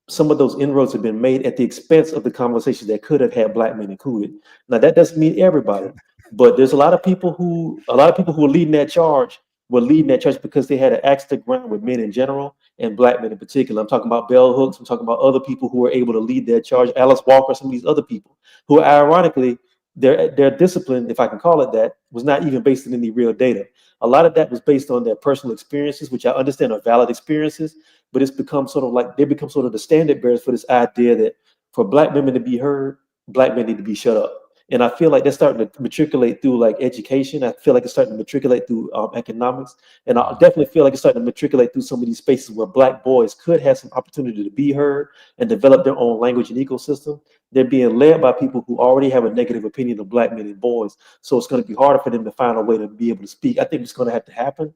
some of those inroads have been made at the expense of the conversations that could have had black men included. Now that doesn't mean everybody, but there's a lot of people who are leading that charge were leading that charge because they had an axe to grind with men in general and black men in particular. I'm talking about bell hooks. I'm talking about other people who were able to lead that charge. Alice Walker, some of these other people who, ironically, their discipline, if I can call it that, was not even based on any real data. A lot of that was based on their personal experiences, which I understand are valid experiences, but it's become sort of like they become sort of the standard bearers for this idea that for black women to be heard, black men need to be shut up. And I feel like that's starting to matriculate through like education. I feel like it's starting to matriculate through economics. And I definitely feel like it's starting to matriculate through some of these spaces where black boys could have some opportunity to be heard and develop their own language and ecosystem. They're being led by people who already have a negative opinion of black men and boys. So it's going to be harder for them to find a way to be able to speak. I think what's going to have to happen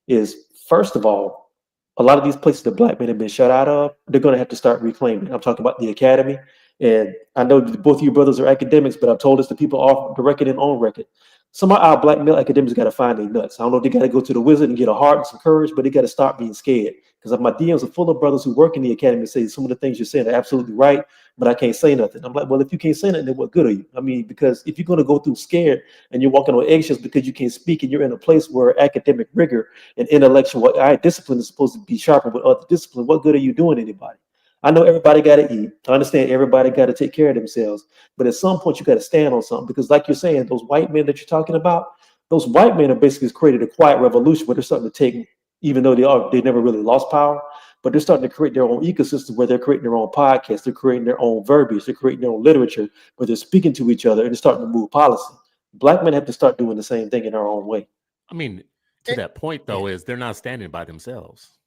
is, first of all, a lot of these places that black men have been shut out of, they're going to have to start reclaiming. I'm talking about the academy. And I know both of you brothers are academics, but I've told this to people off the record and on record. Some of our black male academics got to find their nuts. I don't know if they got to go to the wizard and get a heart and some courage, but they got to stop being scared. Because my DMs are full of brothers who work in the academy and say some of the things you're saying are absolutely right, but I can't say nothing. I'm like, well, if you can't say nothing, then what good are you? I mean, because if you're going to go through scared and you're walking on eggshells because you can't speak and you're in a place where academic rigor and intellectual discipline is supposed to be sharpened with other discipline, what good are you doing anybody? I know everybody got to eat. I understand everybody got to take care of themselves. But at some point, you got to stand on something because, like you're saying, those white men that you're talking about, those white men are basically created a quiet revolution where they're starting to take, even though they never really lost power, but they're starting to create their own ecosystem where they're creating their own podcasts, they're creating their own verbiage, they're creating their own literature, where they're speaking to each other and they're starting to move policy. Black men have to start doing the same thing in our own way. I mean, to that point, though, is they're not standing by themselves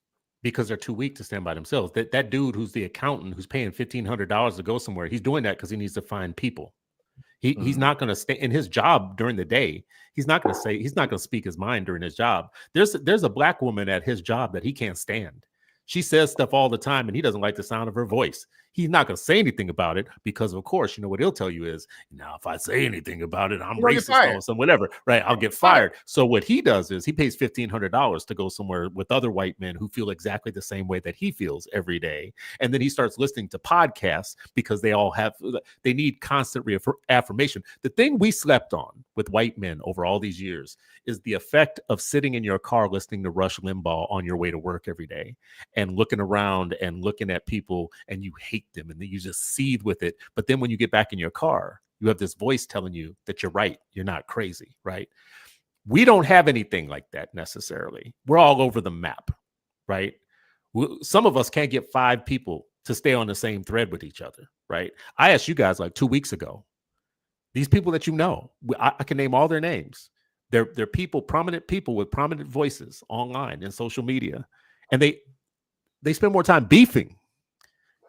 because they're too weak to stand by themselves. That dude who's the accountant who's paying $1,500 to go somewhere, he's doing that because he needs to find people. He's not going to stay in his job during the day. He's not going to speak his mind during his job. There's a black woman at his job that he can't stand. She says stuff all the time and he doesn't like the sound of her voice. He's not going to say anything about it because, of course, you know what he'll tell you is, now, if I say anything about it, I'm racist or some whatever, right? I'll get fired. So what he does is he pays $1,500 to go somewhere with other white men who feel exactly the same way that he feels every day. And then he starts listening to podcasts because they need constant reaffirmation. The thing we slept on with white men over all these years is the effect of sitting in your car listening to Rush Limbaugh on your way to work every day and looking around and looking at people and you hate them and then you just seethe with it. But then when you get back in your car, you have this voice telling you that you're right. You're not crazy, right? We don't have anything like that necessarily. We're all over the map, right? Some of us can't get 5 people to stay on the same thread with each other, right? I asked you guys like 2 weeks ago, these people that you know, I can name all their names. They're people, prominent people with prominent voices online and social media. And they spend more time beefing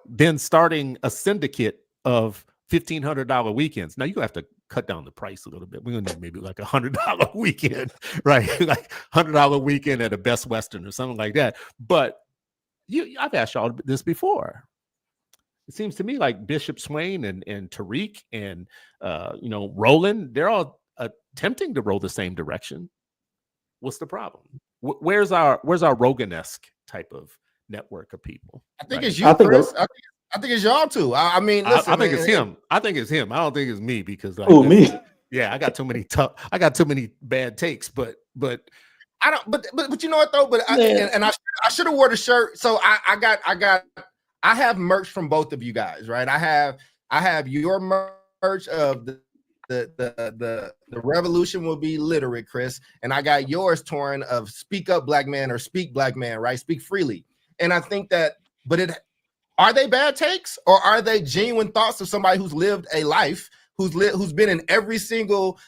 than starting a syndicate of $1,500 weekends. Now you have to cut down the price a little bit. We're gonna need maybe like $100 weekend, right? Like $100 weekend at a Best Western or something like that. But I've asked y'all this before. It seems to me like Bishop Swain and Tariq and Roland, they're all attempting to roll the same direction. What's the problem? Where's our Rogan-esque type of network of people? I think it's you, Chris. I think it's y'all too. I mean, listen, I think it's him. I think it's him. I don't think it's me because me. Yeah, I got too many bad takes, but I don't. But you know what though? But I should have wore the shirt. So I have merch from both of you guys, right? I have your merch of the revolution will be literate, Chris, and I got yours torn of speak up black man or speak black man, right? Speak freely. And I think that, are they bad takes or are they genuine thoughts of somebody who's lived a life, who's been in every single,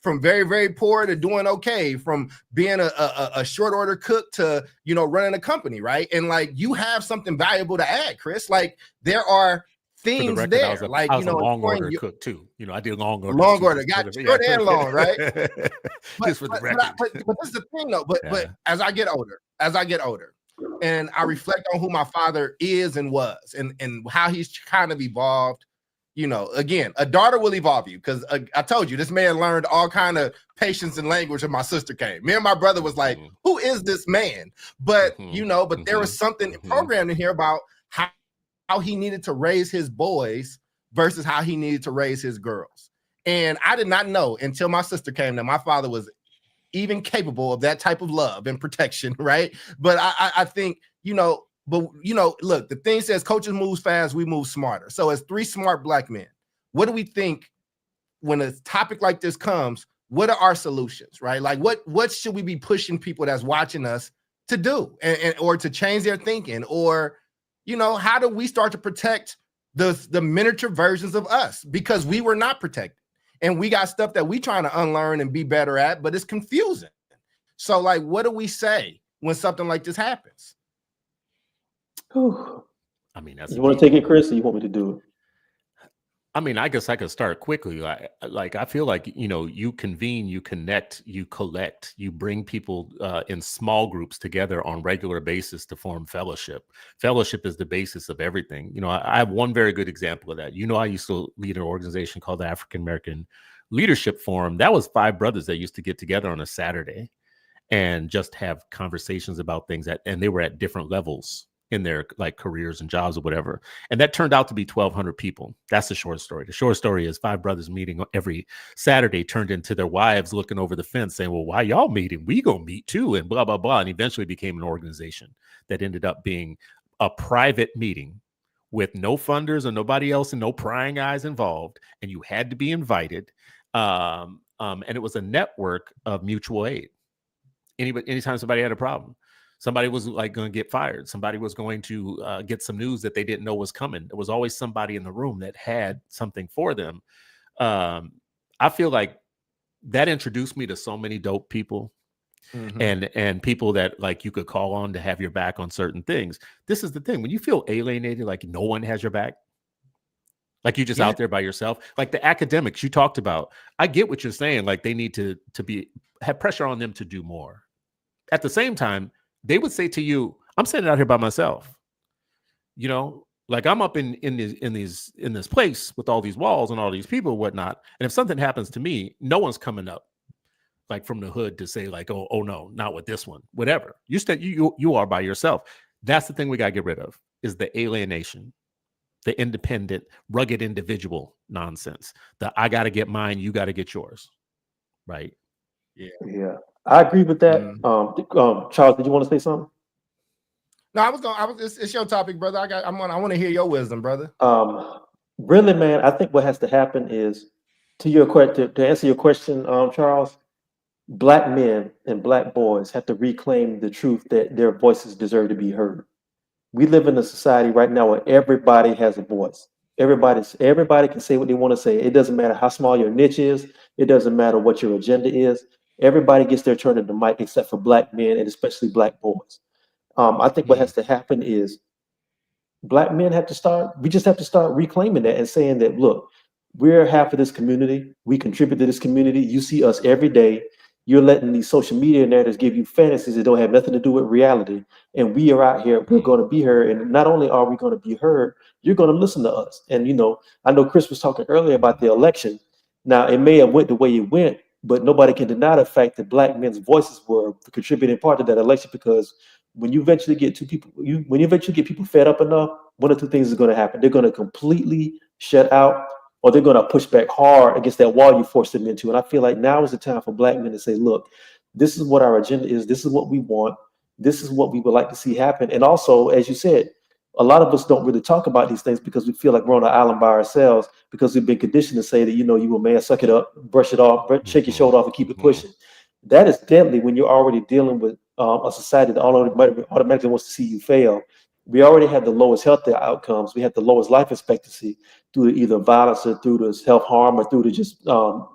from very, very poor to doing okay, from being a short order cook to, running a company, right? And like, you have something valuable to add, Chris. Like, there are things record, there. I was a long employing order cook too. I did long order. Long order, got short and long, right? Just for the record. But this is the thing though. But as I get older, and I reflect on who my father is and was, and how he's kind of evolved. Again, a daughter will evolve you, because I told you this man learned all kind of patience and language when my sister came. Me and my brother was like, who is this man? But there was something programmed in here about how he needed to raise his boys versus how he needed to raise his girls. And I did not know until my sister came that my father was even capable of that type of love and protection, right? But I think, look, the thing says coaches moves fast, we move smarter. So as three smart Black men, what do we think when a topic like this comes? What are our solutions, right? Like what should we be pushing people that's watching us to do, or to change their thinking, or how do we start to protect the miniature versions of us, because we were not protected, and we got stuff that we trying to unlearn and be better at, but it's confusing. So like, what do we say when something like this happens? I mean, you want to take it, Chris, or you want me to do it? I mean, I guess I could start quickly. I feel like, you convene, you connect, you collect, you bring people in small groups together on regular basis to form fellowship. Fellowship is the basis of everything. I have one very good example of that. I used to lead an organization called the African American Leadership Forum. That was 5 brothers that used to get together on a Saturday and just have conversations about things and they were at different levels in their like careers and jobs or whatever. And that turned out to be 1,200 people. That's the short story. The short story is 5 brothers meeting every Saturday turned into their wives looking over the fence saying, well, why y'all meeting? We gonna meet too, and blah, blah, blah. And eventually became an organization that ended up being a private meeting with no funders or nobody else and no prying eyes involved. And you had to be invited. And it was a network of mutual aid. Anytime somebody had a problem, somebody was like going to get fired, somebody was going to get some news that they didn't know was coming, there was always somebody in the room that had something for them. I feel like that introduced me to so many dope people. And people that like you could call on to have your back on certain things. This is the thing, when you feel alienated, like no one has your back, like you're just out there by yourself, like the academics you talked about. I get what you're saying, like they need to have pressure on them to do more. At the same time, they would say to you, I'm sitting out here by myself, like I'm up in this place with all these walls and all these people and whatnot, and if something happens to me, no one's coming up like from the hood to say like, oh no, not with this one, whatever. You are by yourself. That's the thing we got to get rid of, is the alienation, the independent, rugged individual nonsense. The I got to get mine, you got to get yours. Right. Yeah. I agree with that. Charles, did you want to say something? No, it's your topic, brother. I want to hear your wisdom, brother. Really, man, I think what has to happen is to answer your question, Charles, Black men and Black boys have to reclaim the truth that their voices deserve to be heard. We live in a society right now where everybody has a voice. Everybody can say what they want to say. It doesn't matter how small your niche is. It doesn't matter what your agenda is. Everybody gets their turn at the mic except for Black men and especially Black boys. I think what has to happen is Black men we just have to start reclaiming that and saying that, look, we're half of this community. We contribute to this community. You see us every day. You're letting these social media narratives give you fantasies that don't have nothing to do with reality. And we are out here, we're going to be heard. And not only are we going to be heard, you're going to listen to us. And, I know Chris was talking earlier about the election. Now, it may have went the way it went, but nobody can deny the fact that Black men's voices were a contributing part to that election, because when you eventually get people fed up enough, one of two things is going to happen. They're going to completely shut out, or they're going to push back hard against that wall you forced them into. And I feel like now is the time for Black men to say, look, this is what our agenda is. This is what we want. This is what we would like to see happen. And also, as you said, a lot of us don't really talk about these things because we feel like we're on an island by ourselves, because we've been conditioned to say that, you a man, suck it up, brush it off, shake your shoulder off and keep it pushing. That is deadly when you're already dealing with a society that automatically wants to see you fail. We already have the lowest health outcomes. We have the lowest life expectancy due to either violence or through to self-harm or through to just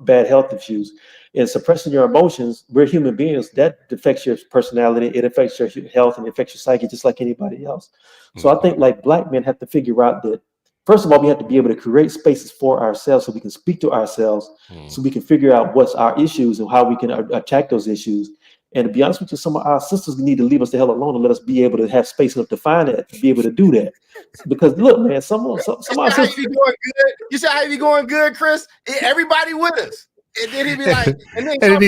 bad health issues. And suppressing your emotions, we're human beings, that affects your personality, it affects your health, and it affects your psyche just like anybody else. So I think like Black men have to figure out that First of all, we have to be able to create spaces for ourselves so we can speak to ourselves, so we can figure out what's our issues and how we can attack those issues. And to be honest with you, some of our sisters need to leave us the hell alone and let us be able to have space enough to find that, to be able to do that. Because look, man, some of our sisters. You going good? You see how you be going good, Chris? Everybody with us. And then he be like, and then then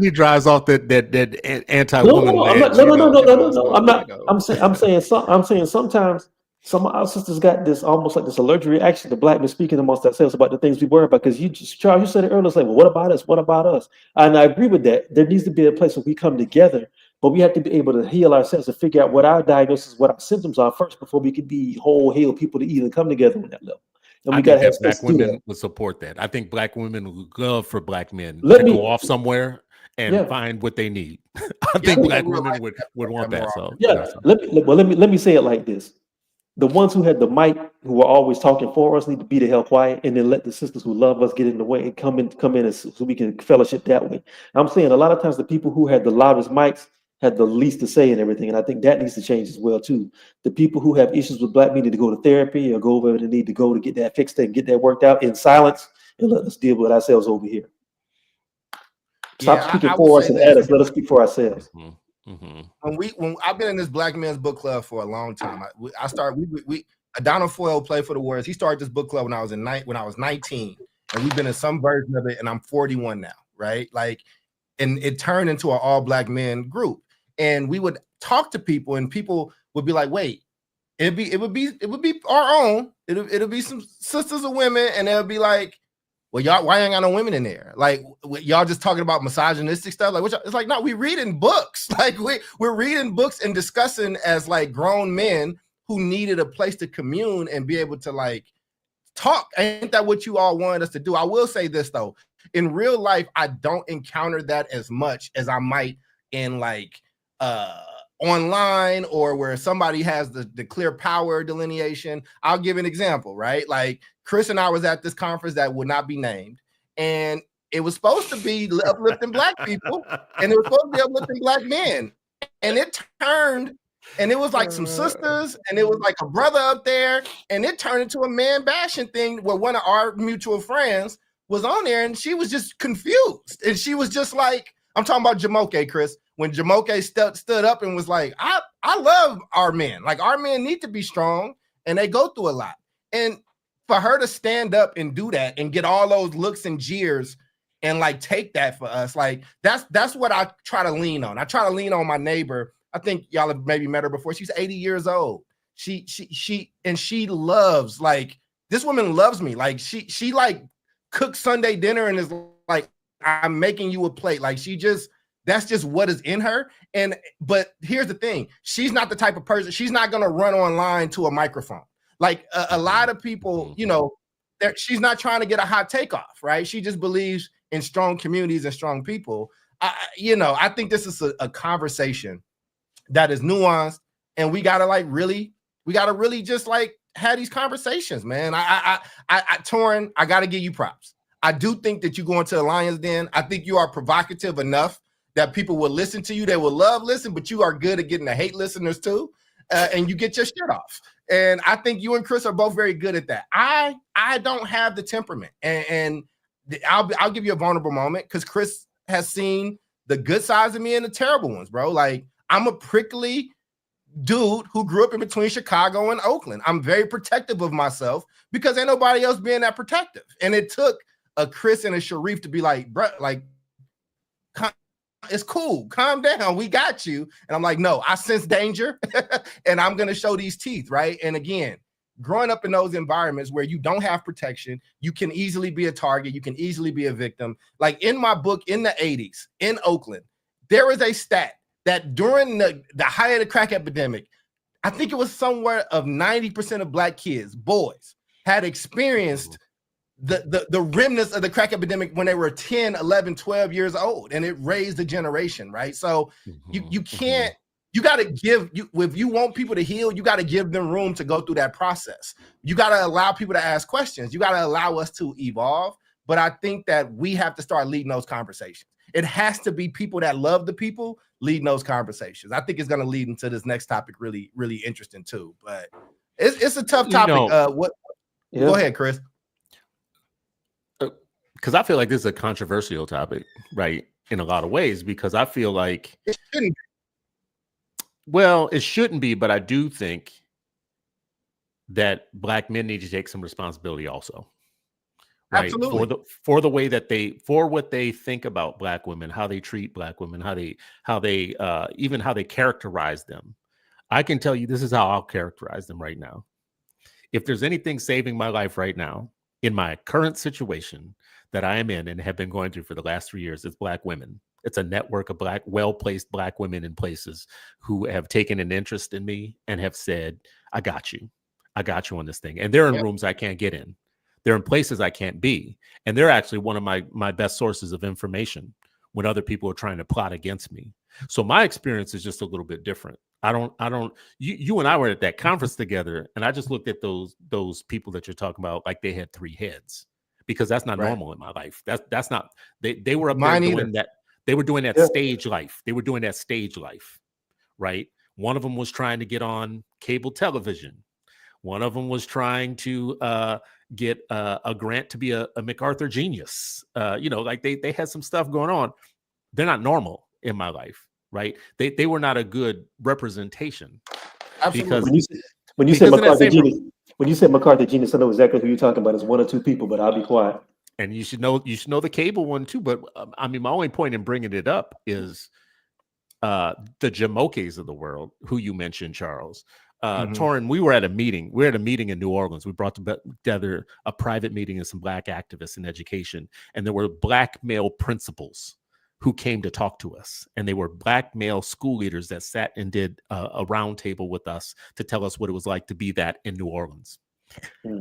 he drives off that anti-woman. No. I'm saying sometimes some of our sisters got this almost like this allergic reaction to black men speaking amongst ourselves about the things we worry about. Because Charles, you said it earlier, it's like, well, what about us? What about us? And I agree with that. There needs to be a place where we come together, but we have to be able to heal ourselves and figure out what our diagnosis, what our symptoms are first before we can be whole, heal people to even come together on that level. And we got to have black women would support that. I think black women would love for black men to go off somewhere and find what they need. I think black women would want that. So let me say it like this. The ones who had the mic, who were always talking for us, need to be the hell quiet, and then let the sisters who love us get in the way and come in so we can fellowship that way. I'm saying a lot of times the people who had the loudest mics had the least to say and everything, and I think that needs to change as well too. The people who have issues with black men need to go to therapy or go where they need to go to get that fixed and get that worked out in silence, and let us deal with ourselves over here. Stop speaking for us and at us. Let us speak for ourselves. When I've been in this Black Men's Book Club for a long time. Donald Foyle played for the Warriors. He started this book club when I was 19, and we've been in some version of it, and I'm 41 now, right? Like, and it turned into an all black men group, and we would talk to people, and people would be like, "Wait, it would be our own. It'll be some sisters of women, and they'll be like." Well, y'all, why ain't got no women in there? Like, y'all just talking about misogynistic stuff? Like, it's like, no, we reading books. Like, we're reading books and discussing as like grown men who needed a place to commune and be able to like talk. Ain't that what you all wanted us to do? I will say this though, in real life, I don't encounter that as much as I might in like online or where somebody has the clear power delineation. I'll give an example, right? Like Chris and I was at this conference that would not be named, and it was supposed to be uplifting black people, and it was supposed to be uplifting black men, and it turned, and it was like some sisters, and it was like a brother up there, and it turned into a man bashing thing where one of our mutual friends was on there, and she was just confused, and she was just like, I'm talking about Jamoke, Chris. When Jamoke stood up and was like, I love our men. Like, our men need to be strong, and they go through a lot. And for her to stand up and do that and get all those looks and jeers and like take that for us, like that's what I try to lean on. I try to lean on my neighbor. I think y'all have maybe met her before. She's 80 years old. She loves, like, this woman loves me. Like she like cooks Sunday dinner and is like, I'm making you a plate. Like, that's just what is in her. But here's the thing. She's not the type of person. She's not going to run online to a microphone. Like a lot of people, you know, she's not trying to get a hot takeoff, right? She just believes in strong communities and strong people. I think this is a conversation that is nuanced, and we gotta really just like have these conversations, man. Torrin, I gotta give you props. I do think that you go into the Lion's Den. I think you are provocative enough that people will listen to you. They will listen, but you are good at getting the hate listeners too, and you get your shit off. And I think you and Chris are both very good at that. I don't have the temperament, and I'll give you a vulnerable moment because Chris has seen the good sides of me and the terrible ones, bro. Like, I'm a prickly dude who grew up in between Chicago and Oakland. I'm very protective of myself because ain't nobody else being that protective. And it took a Chris and a Sharif to be like, bro, like, it's cool, calm down, we got you. And I'm like, no, I sense danger and I'm gonna show these teeth, right? And again, growing up in those environments where you don't have protection, you can easily be a target, you can easily be a victim. Like in my book, in the 80s in Oakland, there is a stat that during the height of the crack epidemic, I think it was somewhere of 90% of black kids, boys, had experienced the remnants of the crack epidemic when they were 10, 11, 12 years old, and it raised a generation, right? So you can't, you got to give, if you want people to heal, you got to give them room to go through that process. You got to allow people to ask questions. You got to allow us to evolve. But I think that we have to start leading those conversations. It has to be people that love the people leading those conversations. I think it's going to lead into this next topic really, really interesting too. But It's a tough You topic. know, What? Yeah. Go ahead, Chris. because I feel like this is a controversial topic, right? In a lot of ways, because I feel like, It shouldn't. well, it shouldn't be, but I do think that Black men need to take some responsibility also, right? Absolutely. For the way that for what they think about Black women, how they treat Black women, how they even how they characterize them. I can tell you this is how I'll characterize them right now. If there's anything saving my life right now in my current situation that I am in and have been going through for the last 3 years, it's Black women. It's a network of well-placed Black women in places who have taken an interest in me and have said, I got you on this thing. And they're in rooms I can't get in. They're in places I can't be. And they're actually one of my best sources of information when other people are trying to plot against me. So my experience is just a little bit different. You and I were at that conference together, and I just looked at those people that you're talking about like they had 3 heads, because that's not normal in my life. That's not, they were up there doing that. They were doing that stage life. They were doing that stage life, right? One of them was trying to get on cable television. One of them was trying to get a grant to be a MacArthur genius. Like they had some stuff going on. They're not normal in my life, right? They were not a good representation. Absolutely. Because when you said MacArthur genius, I know exactly who you're talking about. It's 1 or 2 people, but I'll be quiet. And you should know the cable one too. But I mean, my only point in bringing it up is the Jamokes of the world, who you mentioned, Charles. Torrin, we were at a meeting. We were at a meeting in New Orleans. We brought together a private meeting of some Black activists in education, and there were Black male principals who came to talk to us, and they were Black male school leaders that sat and did a round table with us to tell us what it was like to be that in New Orleans.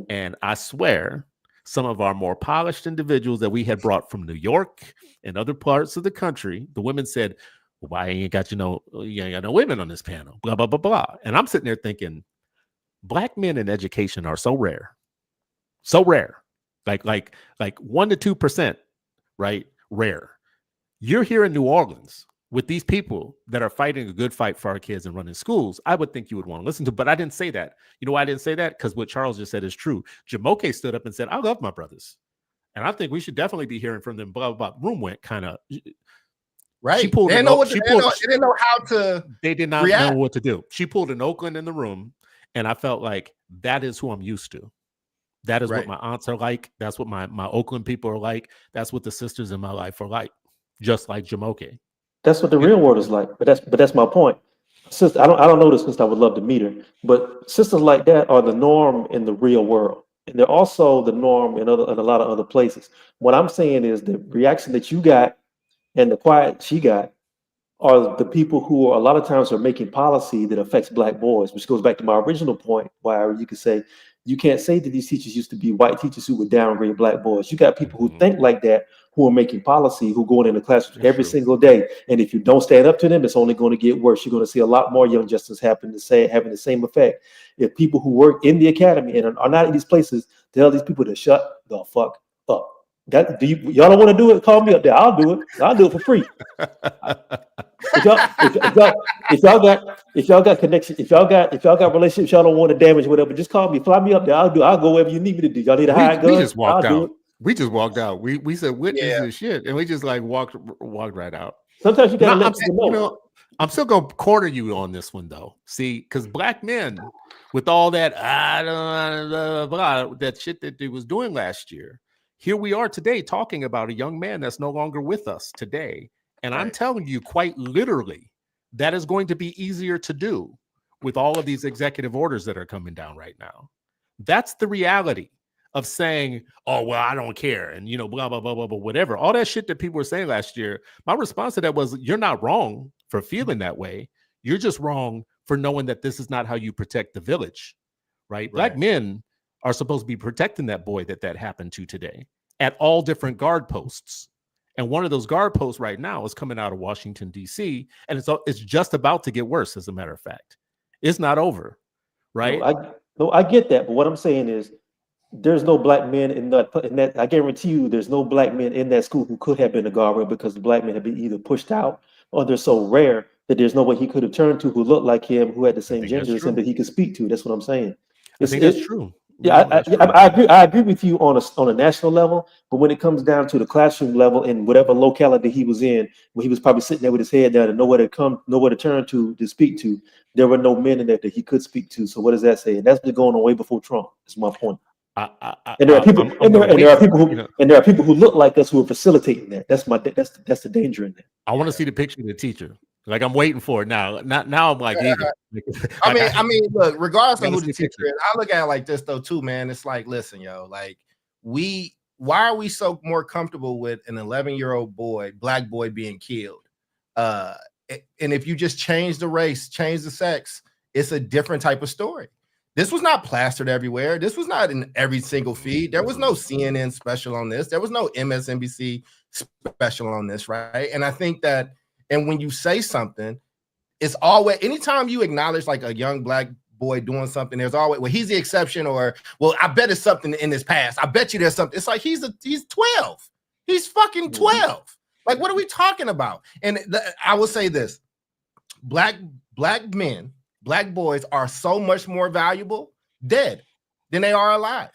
And I swear, some of our more polished individuals that we had brought from New York and other parts of the country, the women said, why you ain't got no women on this panel, blah, blah, blah, blah. And I'm sitting there thinking, Black men in education are so rare, like 1 to 2%, right? Rare. You're here in New Orleans with these people that are fighting a good fight for our kids and running schools. I would think you would want to listen to, but I didn't say that. You know why I didn't say that? Because what Charles just said is true. Jamoke stood up and said, I love my brothers, and I think we should definitely be hearing from them, blah, blah, blah. Room went kind of... Right. She pulled they didn't know how to. They did not react. know what to do. She pulled an Oakland in the room, and I felt like that is who I'm used to. That is what my aunts are like. That's what my Oakland people are like. That's what the sisters in my life are like. Just like Jamoke. That's what the real world is like. But that's my point. Sister, I don't know this sister. I would love to meet her. But sisters like that are the norm in the real world, and they're also the norm in a lot of other places. What I'm saying is the reaction that you got and the quiet she got are the people who are a lot of times are making policy that affects Black boys, which goes back to my original point, where you could say you can't say that these teachers used to be white teachers who would downgrade Black boys. You got people who think like that, who are making policy, who go in the classroom every single day. And if you don't stand up to them, it's only going to get worse. You're going to see a lot more young justice having the same effect. If people who work in the academy and are not in these places tell these people to shut the fuck up. Y'all don't want to do it? Call me up there. I'll do it. I'll do it for free. If y'all got connection, if y'all got relationships, y'all don't want to damage whatever, just call me. Fly me up there. I'll go wherever you need me to do. Y'all need a high gun? We just walked out. We just walked out. We said witness this shit, and we just like walked right out. Sometimes you gotta let people know. I'm still gonna corner you on this one though. See, because Black men with all that that shit that they was doing last year. Here we are today talking about a young man that's no longer with us today. And I'm telling you quite literally, that is going to be easier to do with all of these executive orders that are coming down right now. That's the reality of saying, oh, well, I don't care. And, blah, blah, blah, blah, blah, whatever. All that shit that people were saying last year. My response to that was, you're not wrong for feeling that way. You're just wrong for knowing that this is not how you protect the village, right? Black men are supposed to be protecting that boy that happened to today at all different guard posts. And one of those guard posts right now is coming out of Washington, D.C., and it's just about to get worse, as a matter of fact. It's not over, right? No, I get that. But what I'm saying is there's no Black men in that. I guarantee you there's no Black men in that school who could have been a guard because the Black men have been either pushed out or they're so rare that there's no one he could have turned to who looked like him, who had the same gender as him that he could speak to. That's what I'm saying. I think that's true. Yeah, I agree with you on a national level, but when it comes down to the classroom level in whatever locality he was in, when he was probably sitting there with his head down and nowhere to turn to speak to, there were no men in there that he could speak to. So what does that say? And that's been going on way before Trump. That's my point. And there are people, and there are people who look like us who are facilitating that. That's the danger in that. I want to see the picture of the teacher. Like I'm waiting for it now. Now I'm like eager. I mean, look, regardless of who the teacher is, I look at it like this though too, man. It's like, listen, yo, like why are we so more comfortable with an 11-year-old boy, black boy being killed? And if you just change the race, change the sex, it's a different type of story. This was not plastered everywhere. This was not in every single feed. There was no CNN special on this. There was no MSNBC special on this, right? And I think that, and when you say something, it's always, anytime you acknowledge like a young black boy doing something, there's always, well, he's the exception, or, well, I bet it's something in his past. I bet you there's something. It's like, he's 12. He's fucking 12. Like, what are we talking about? And I will say this, black men, black boys are so much more valuable dead than they are alive.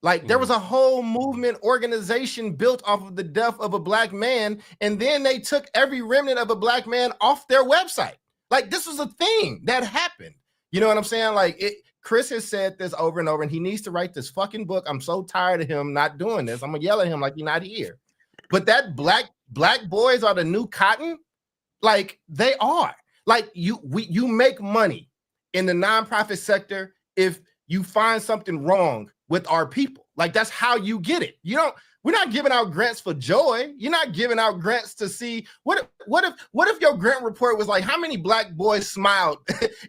Like there was a whole movement organization built off of the death of a black man, and then they took every remnant of a black man off their website. Like this was a thing that happened. You know what I'm saying? Like Chris has said this over and over, and he needs to write this fucking book. I'm so tired of him not doing this. I'm gonna yell at him like he's not here. But that black boys are the new cotton. Like they are. Like you make money in the nonprofit sector if you find something wrong with our people. Like that's how you get it. We're not giving out grants for joy. You're not giving out grants to see what if your grant report was like how many black boys smiled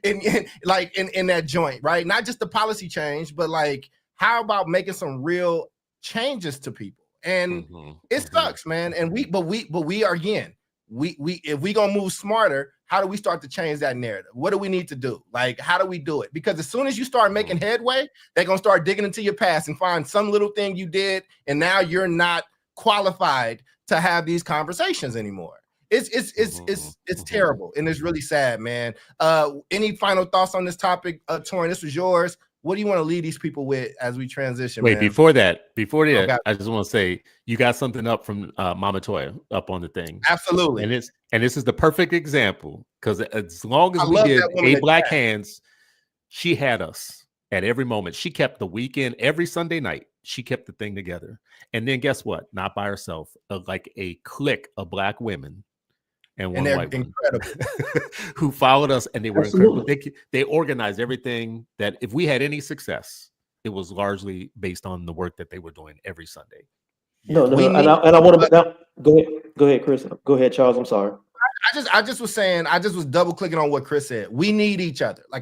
in that joint, right? Not just the policy change, but like how about making some real changes to people? And it sucks, man. And we are again. If we gonna move smarter, how do we start to change that narrative? What do we need to do? Like, how do we do it? Because as soon as you start making headway, they're gonna start digging into your past and find some little thing you did, and now you're not qualified to have these conversations anymore. It's terrible, and it's really sad, man. Any final thoughts on this topic, Torin? This was yours. What do you want to leave these people with as we transition? Wait, man? before that, I just want to say you got something up from Mama Toya up on the thing. Absolutely. And this is the perfect example, because as long as we did A Black Hands, she had us at every moment. She kept the weekend, every Sunday night, she kept the thing together. And then guess what? Not by herself, like a clique of black women and one white woman who followed us, and they were incredible. They organized everything that if we had any success, it was largely based on the work that they were doing every Sunday. No. And I want to go ahead, Chris. Go ahead, Charles. I'm sorry. I just was double clicking on what Chris said. We need each other. Like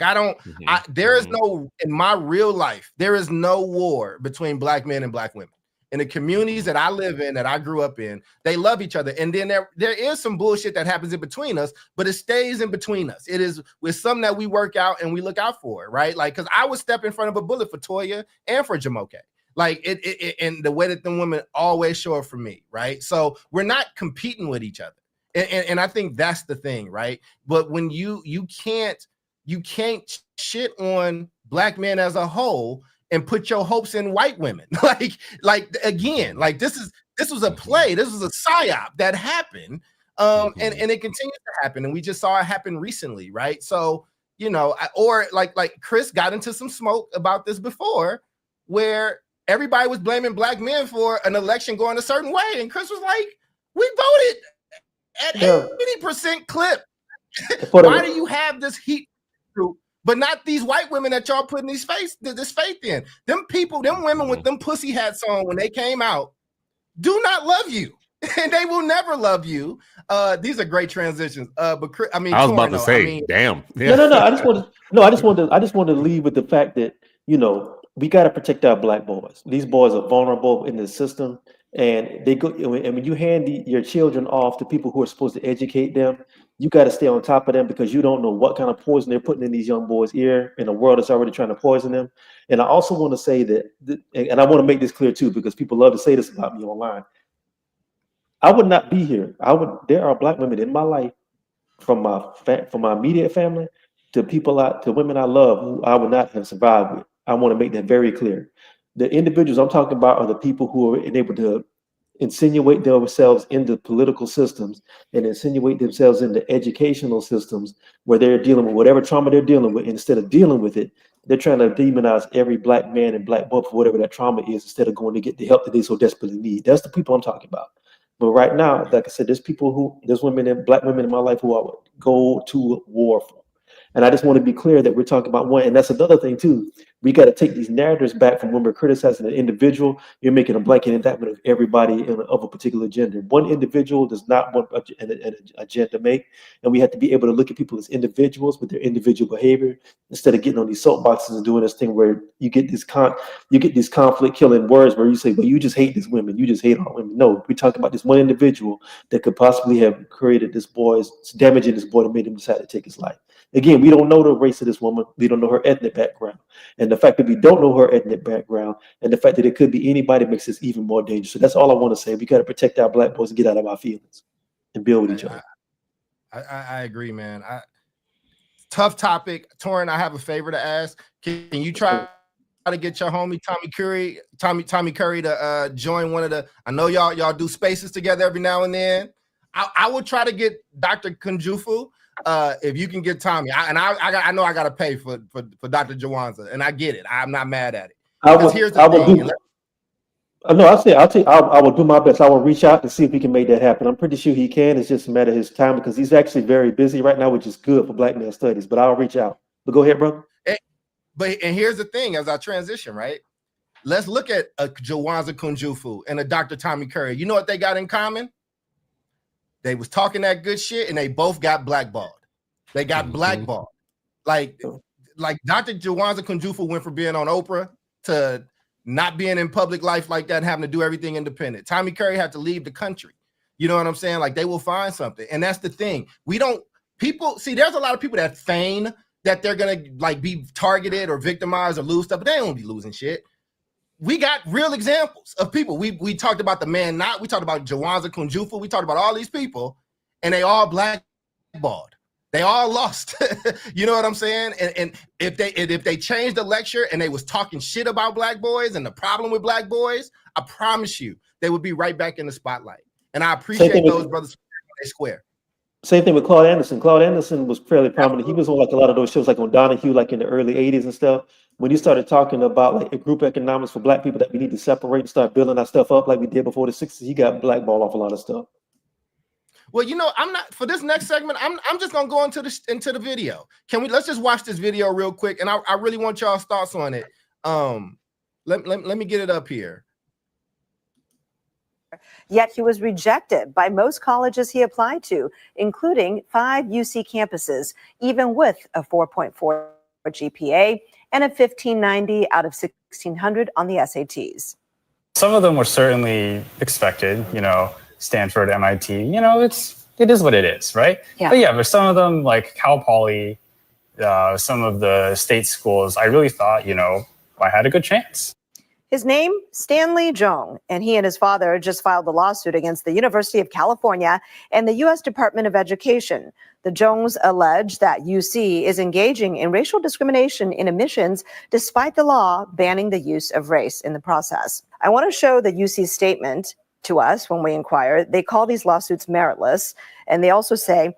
there is no, in my real life, there is no war between black men and black women. In the communities that I live in, that I grew up in, they love each other. And then there is some bullshit that happens in between us, but it stays in between us. It is with something that we work out and we look out for, right? Like, because I would step in front of a bullet for Toya and for Jamoke. Like it and the way that the women always show up for me, right? So we're not competing with each other. And I think that's the thing, right? But when you can't shit on black men as a whole and put your hopes in white women. like again, like this was a play. This was a psyop that happened. And it continues to happen. And we just saw it happen recently, right? So, or like Chris got into some smoke about this before, where everybody was blaming black men for an election going a certain way. And Chris was like, we voted at 80% clip. Why do you have this heat group, but not these white women that y'all putting this faith in? Them women with them pussy hats on when they came out do not love you. And they will never love you. These are great transitions. But Chris, I was about to say, damn. Yeah. No. I just wanted to leave with the fact that, we got to protect our black boys. These boys are vulnerable in the system, and they go. And when you hand your children off to people who are supposed to educate them, you got to stay on top of them, because you don't know what kind of poison they're putting in these young boys' ear in a world that's already trying to poison them. And I also want to say that, and I want to make this clear too, because people love to say this about me online. I would not be here. There are black women in my life, from my immediate family to women I love, who I would not have survived with. I want to make that very clear. The individuals I'm talking about are the people who are able to insinuate themselves into political systems and insinuate themselves into educational systems where they're dealing with whatever trauma they're dealing with. Instead of dealing with it, they're trying to demonize every black man and black boy for whatever that trauma is instead of going to get the help that they so desperately need. That's the people I'm talking about. But right now, like I said, there's women and black women in my life who I would go to war for. And I just want to be clear that we're talking about one, and that's another thing too. We got to take these narratives back from when we're criticizing an individual. You're making a blanket indictment of everybody of a particular gender. One individual does not want an agenda make, and we have to be able to look at people as individuals with their individual behavior instead of getting on these soapboxes and doing this thing where you get these conflict killing words where you say, "Well, you just hate these women. You just hate all women." No, we talk about this one individual that could possibly have created damaging this boy that made him decide to take his life. Again, we don't know the race of this woman. We don't know her ethnic background. And the fact that we don't know her ethnic background and the fact that it could be anybody makes this even more dangerous. So that's all I want to say. We got to protect our black boys and get out of our feelings and build with each other. I agree, man. Tough topic. Torrin, I have a favor to ask. Can you try to get your homie Tommy Curry to join one of the, I know y'all do spaces together every now and then. I would try to get Dr. Kunjufu. If you can get Tommy, I know I gotta pay for Dr. Jawanza, and I get it. I'm not mad at it. I will do my best. I will reach out to see if he can make that happen. I'm pretty sure he can. It's just a matter of his time because he's actually very busy right now, which is good for Black male studies. But I'll reach out. But go ahead, brother. And here's the thing: as I transition, right? Let's look at a Jawanza Kunjufu and a Dr. Tommy Curry. You know what they got in common? They was talking that good shit, and they both got blackballed. They got blackballed. Like Dr. Jawanza Kunjufu went from being on Oprah to not being in public life like that and having to do everything independent. Tommy Curry had to leave the country. You know what I'm saying? Like, they will find something. And that's the thing. There's a lot of people that feign that they're going to like be targeted or victimized or lose stuff, but they don't be losing shit. We got real examples of people. We talked about the man not. We talked about Jawanza Kunjufu. We talked about all these people, and they all blackballed. They all lost. You know what I'm saying? And if they changed the lecture and they was talking shit about black boys and the problem with black boys, I promise you they would be right back in the spotlight. And I appreciate those brothers. They square. Same thing with Claude Anderson. Claude Anderson was fairly prominent. He was on like a lot of those shows, like on Donahue, like in the early '80s and stuff. When he started talking about like a group economics for black people that we need to separate and start building our stuff up like we did before the '60s, he got blackballed off a lot of stuff. Well, you know, I'm not for this next segment. I'm just gonna go into the video. Let's just watch this video real quick, and I really want y'all's thoughts on it. Let me get it up here. Yet he was rejected by most colleges he applied to, including 5 UC campuses, even with a 4.4 GPA and a 1590 out of 1600 on the SATs. Some of them were certainly expected, you know, Stanford, MIT, you know, it is what it is, right? Yeah. But yeah, there's some of them like Cal Poly, some of the state schools, I really thought, you know, I had a good chance. His name, Stanley Jong, and he and his father just filed a lawsuit against the University of California and the U.S. Department of Education. The Jongs allege that UC is engaging in racial discrimination in admissions despite the law banning the use of race in the process. I want to show the UC statement to us when we inquire. They call these lawsuits meritless, and they also say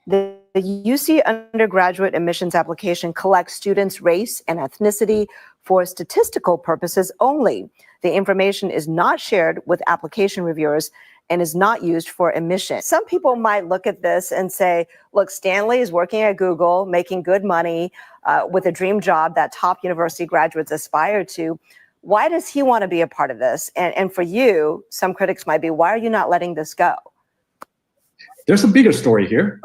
the UC undergraduate admissions application collects students' race and ethnicity for statistical purposes only. The information is not shared with application reviewers and is not used for admission. Some people might look at this and say, look, Stanley is working at Google, making good money with a dream job that top university graduates aspire to. Why does he want to be a part of this? And for you, some critics might be, why are you not letting this go? There's a bigger story here.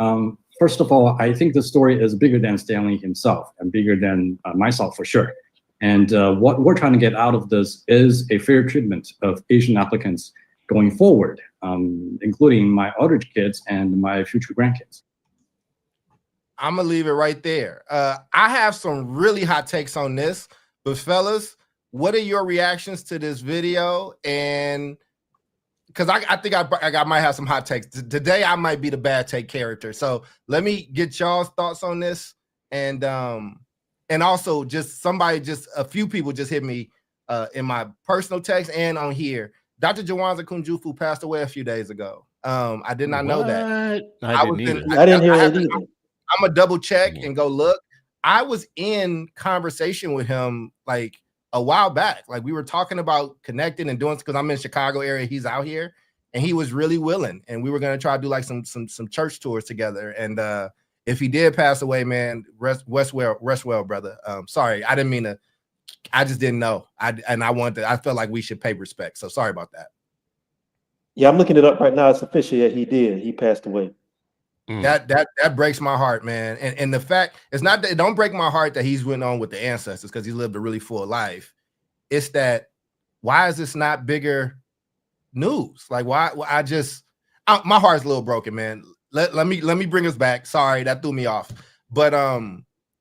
First of all, I think the story is bigger than Stanley himself and bigger than myself for sure. And what we're trying to get out of this is a fair treatment of Asian applicants going forward, including my other kids and my future grandkids. I'm gonna leave it right there. I have some really hot takes on this, but fellas, what are your reactions to this video? And because I think I might have some hot takes today. I might be the bad take character. So let me get y'all's thoughts on this, and And also just a few people just hit me in my personal text and on here. Dr. Jawanza Kunjufu passed away a few days ago. I did not know that. I didn't either. I didn't hear it either. I'm gonna double check and go look. I was in conversation with him like a while back. Like we were talking about connecting and doing, because I'm in Chicago area, he's out here, and he was really willing. And we were gonna try to do like some church tours together. And if he did pass away, man, rest well, brother. Sorry, I didn't mean to. I just didn't know. I felt like we should pay respect. So sorry about that. Yeah, I'm looking it up right now. It's official. Yeah, he did. He passed away. That breaks my heart, man. And the fact, it's not that it don't break my heart that he's went on with the ancestors because he lived a really full life. It's that, why is this not bigger news? Like, why? My heart's a little broken, man. Let me bring us back. Sorry, that threw me off. But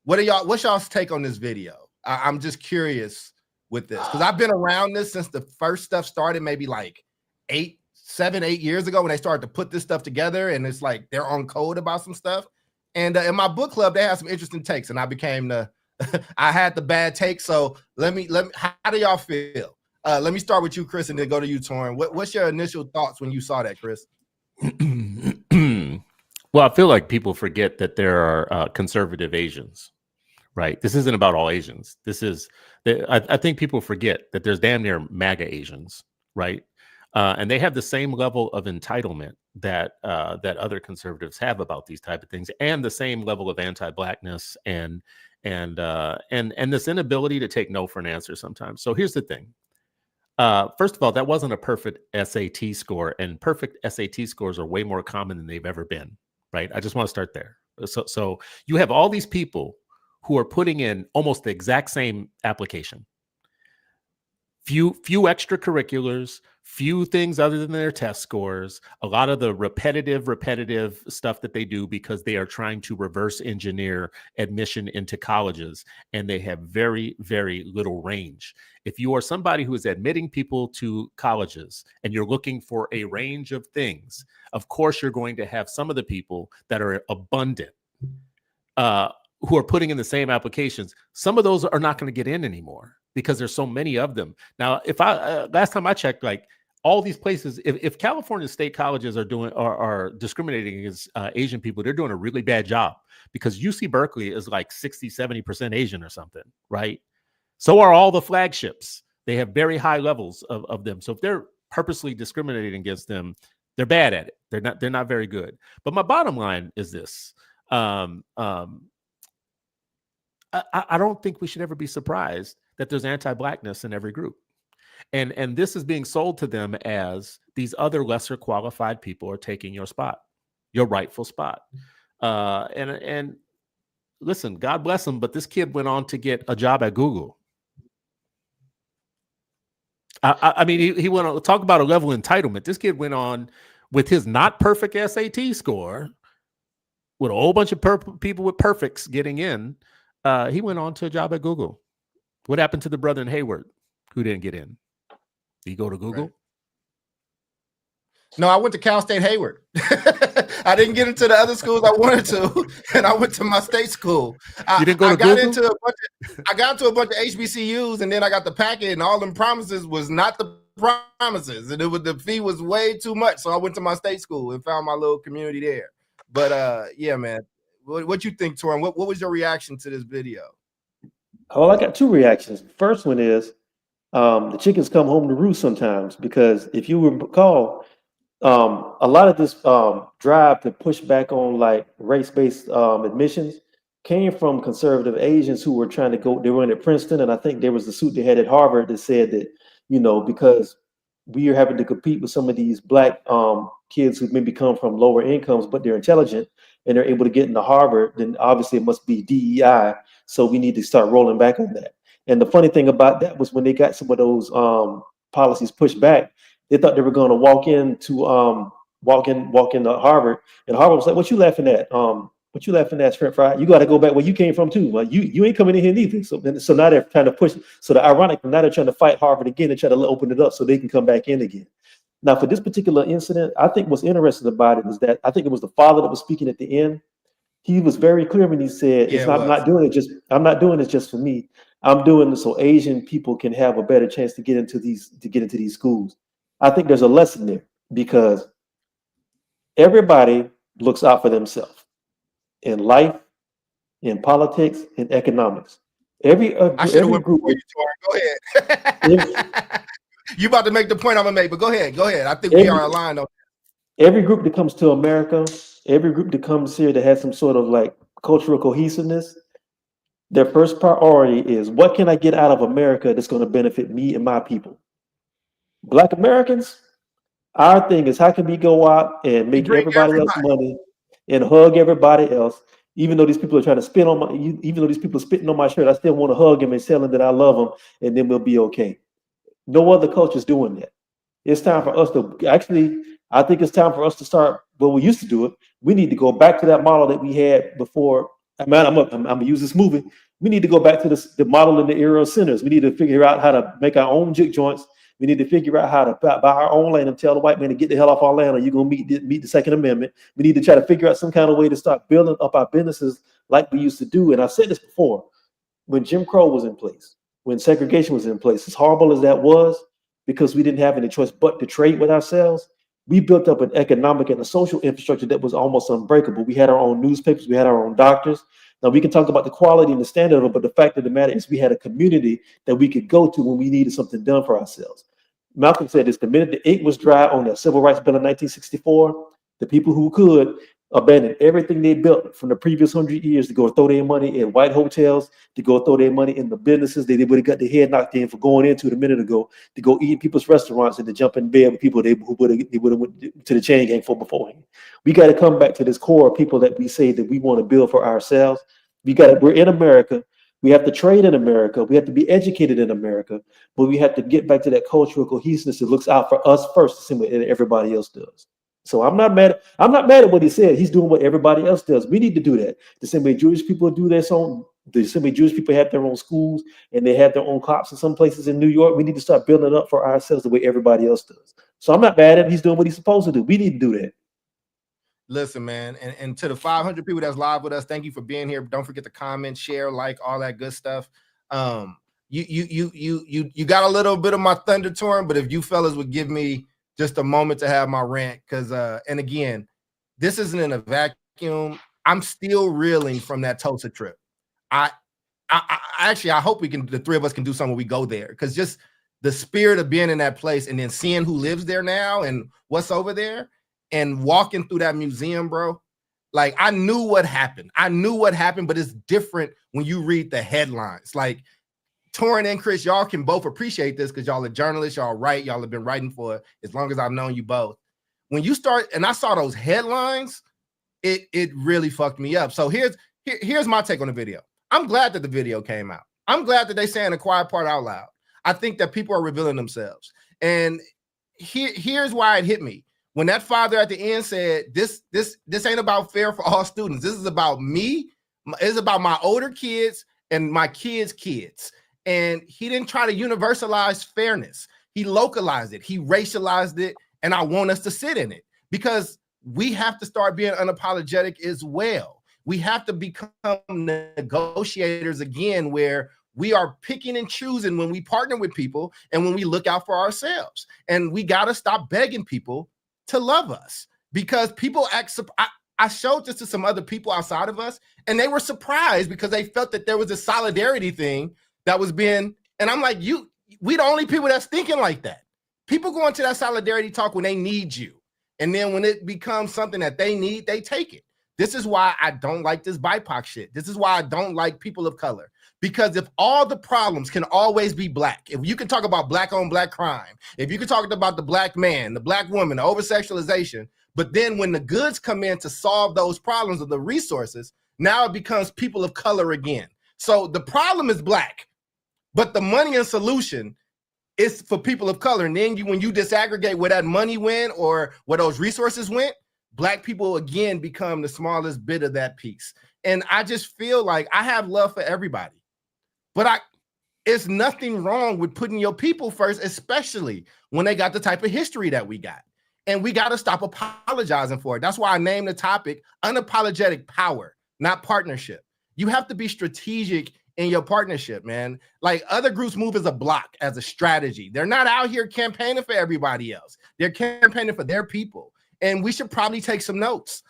what's y'all's take on this video? I'm just curious with this, because I've been around this since the first stuff started, maybe like 7, 8 years ago, when they started to put this stuff together, and it's like they're on code about some stuff. And in my book club, they had some interesting takes, and I became I had the bad take. So let me how do y'all feel? Let me start with you, Chris, and then go to you, Torrin. What's your initial thoughts when you saw that, Chris? Well, I feel like people forget that there are conservative Asians, right? This isn't about all Asians. I think people forget that there's damn near MAGA Asians, right? And they have the same level of entitlement that other conservatives have about these type of things, and the same level of anti-blackness and this inability to take no for an answer sometimes. So here's the thing. First of all, that wasn't a perfect SAT score, and perfect SAT scores are way more common than they've ever been, right? I just want to start there. So you have all these people who are putting in almost the exact same application. Few extracurriculars, few things other than their test scores, a lot of the repetitive stuff that they do because they are trying to reverse engineer admission into colleges, and they have very, very little range. If you are somebody who is admitting people to colleges and you're looking for a range of things, of course you're going to have some of the people that are abundant, who are putting in the same applications. Some of those are not going to get in anymore, because there's so many of them. Now, if last time I checked, like all these places, if California state colleges are discriminating against Asian people, they're doing a really bad job, because UC Berkeley is like 60-70% Asian or something, right? So are all the flagships. They have very high levels of them. So if they're purposely discriminating against them, they're bad at it. They're not very good. But my bottom line is this. I don't think we should ever be surprised that there's anti-blackness in every group. And this is being sold to them as these other lesser qualified people are taking your spot, your rightful spot. And listen, God bless him, but this kid went on to get a job at Google. I mean, he went on to talk about a level of entitlement. This kid went on with his not perfect SAT score, with a whole bunch of people with perfects getting in. He went on to a job at Google. What happened to the brother in Hayward who didn't get in? Did he go to Google? Right. No, I went to Cal State Hayward. I didn't get into the other schools I wanted to, and I went to my state school. You didn't go to Google? I got into a bunch of HBCUs, and then I got the packet, and all them promises was not the promises, and the fee was way too much. So I went to my state school and found my little community there. But yeah, man, what you think, Torrin? What was your reaction to this video? Well, I got two reactions. First one is the chickens come home to roost sometimes, because if you recall, a lot of this drive to push back on like race-based admissions came from conservative Asians who were trying to go. They were in at Princeton, and I think there was a suit they had at Harvard that said that, because we are having to compete with some of these black kids who maybe come from lower incomes, but they're intelligent and they're able to get into Harvard, then obviously it must be DEI. So we need to start rolling back on that. And the funny thing about that was when they got some of those policies pushed back, they thought they were going to walk into Harvard, and Harvard was like, "What you laughing at? What you laughing at, shrimp fry? You got to go back where you came from too. Like you ain't coming in here neither." So now they're trying to push. So the ironic, now they're trying to fight Harvard again and try to open it up so they can come back in again. Now, for this particular incident, I think what's interesting about it is that I think it was the father that was speaking at the end. He was very clear when he said, Yeah, "It's it not. I'm was. not doing it just. I'm not doing this just for me. I'm doing it so Asian people can have a better chance to get into these schools." I think there's a lesson there because everybody looks out for themselves in life, in politics, in economics. I should have Every went group, before you, Tor. Go every, ahead. You about to make the point I'm gonna make, but go ahead. Go ahead. I think we every are aligned on. every group that comes to America, every group that comes here that has some sort of like cultural cohesiveness, their first priority is what can I get out of America that's going to benefit me and my people. Black Americans, our thing is how can we go out and We make bring everybody else everybody. money and hug everybody else, even though these people are trying to spit on my, even though these people are spitting on my shirt, I still want to hug them and tell them that I love them, and then we'll be okay. No other culture's doing that. It's time for us to actually, I think it's time for us to start. Well, we used to do it. We need to go back to that model that we had before. I'm gonna use this movie. We need to go back to the model in the era of sinners. We need to figure out how to make our own juke joints. We need to figure out how to buy our own land and tell the white man to get the hell off our land, or you're gonna meet the Second Amendment. We need to try to figure out some kind of way to start building up our businesses like we used to do. And I've said this before: when Jim Crow was in place, when segregation was in place, as horrible as that was, because we didn't have any choice but to trade with ourselves, we built up an economic and a social infrastructure that was almost unbreakable. We had our own newspapers, we had our own doctors. Now we can talk about the quality and the standard of it, but the fact of the matter is we had a community that we could go to when we needed something done for ourselves. Malcolm said this: the minute the ink was dry on the Civil Rights Bill of 1964, the people who could abandoned everything they built from the previous 100 years to go throw their money in white hotels, to go throw their money in the businesses they would have got their head knocked in for going into it a minute ago, to go eat in people's restaurants and to jump in bed with people who would have went to the chain gang for beforehand. We got to come back to this core of people that we say that we want to build for ourselves. We're in America. We have to trade in America. We have to be educated in America, but we have to get back to that cultural cohesiveness that looks out for us first, the same way that everybody else does. So I'm not mad. I'm not mad at what he said. He's doing what everybody else does. We need to do that. The same way Jewish people do their own. The same way Jewish people have their own schools and they have their own cops in some places in New York. We need to start building up for ourselves the way everybody else does. So I'm not mad at him. He's doing what he's supposed to do. We need to do that. Listen, man, and to the 500 people that's live with us, thank you for being here. Don't forget to comment, share, like, all that good stuff. You got a little bit of my thunder torn, but if you fellas would give me just a moment to have my rant, because and again, this isn't in a vacuum. I'm still reeling from that Tulsa trip. I actually I hope the three of us can do something when we go there, because just the spirit of being in that place and then seeing who lives there now and what's over there and walking through that museum, bro. Like I knew what happened, but it's different when you read the headlines. Like Torrin and Chris, y'all can both appreciate this because y'all are journalists, y'all write, y'all have been writing for as long as I've known you both. When you start, and I saw those headlines, it really fucked me up. So here's my take on the video. I'm glad that the video came out. I'm glad that they saying the quiet part out loud. I think that people are revealing themselves. And here's why it hit me. When that father at the end said, this ain't about fair for all students. This is about me. It's about my older kids and my kids' kids. And he didn't try to universalize fairness. He localized it. He racialized it. And I want us to sit in it because we have to start being unapologetic as well. We have to become negotiators again, where we are picking and choosing when we partner with people and when we look out for ourselves. And we got to stop begging people to love us, because people act. I showed this to some other people outside of us, and they were surprised because they felt that there was a solidarity thing that was being, and I'm like, we the only people that's thinking like that. People go into that solidarity talk when they need you. And then when it becomes something that they need, they take it. This is why I don't like this BIPOC shit. This is why I don't like people of color. Because if all the problems can always be black, if you can talk about black on black crime, if you can talk about the black man, the black woman, the over-sexualization, but then when the goods come in to solve those problems of the resources, now it becomes people of color again. So the problem is black, but the money and solution is for people of color. And then when you disaggregate where that money went or where those resources went, black people again become the smallest bit of that piece. And I just feel like I have love for everybody, but it's nothing wrong with putting your people first, especially when they got the type of history that we got. And we got to stop apologizing for it. That's why I named the topic Unapologetic Power. not partnership. You have to be strategic in your partnership, man. Like other groups move as a block, as a strategy. They're not out here campaigning for everybody else. They're campaigning for their people. And we should probably take some notes.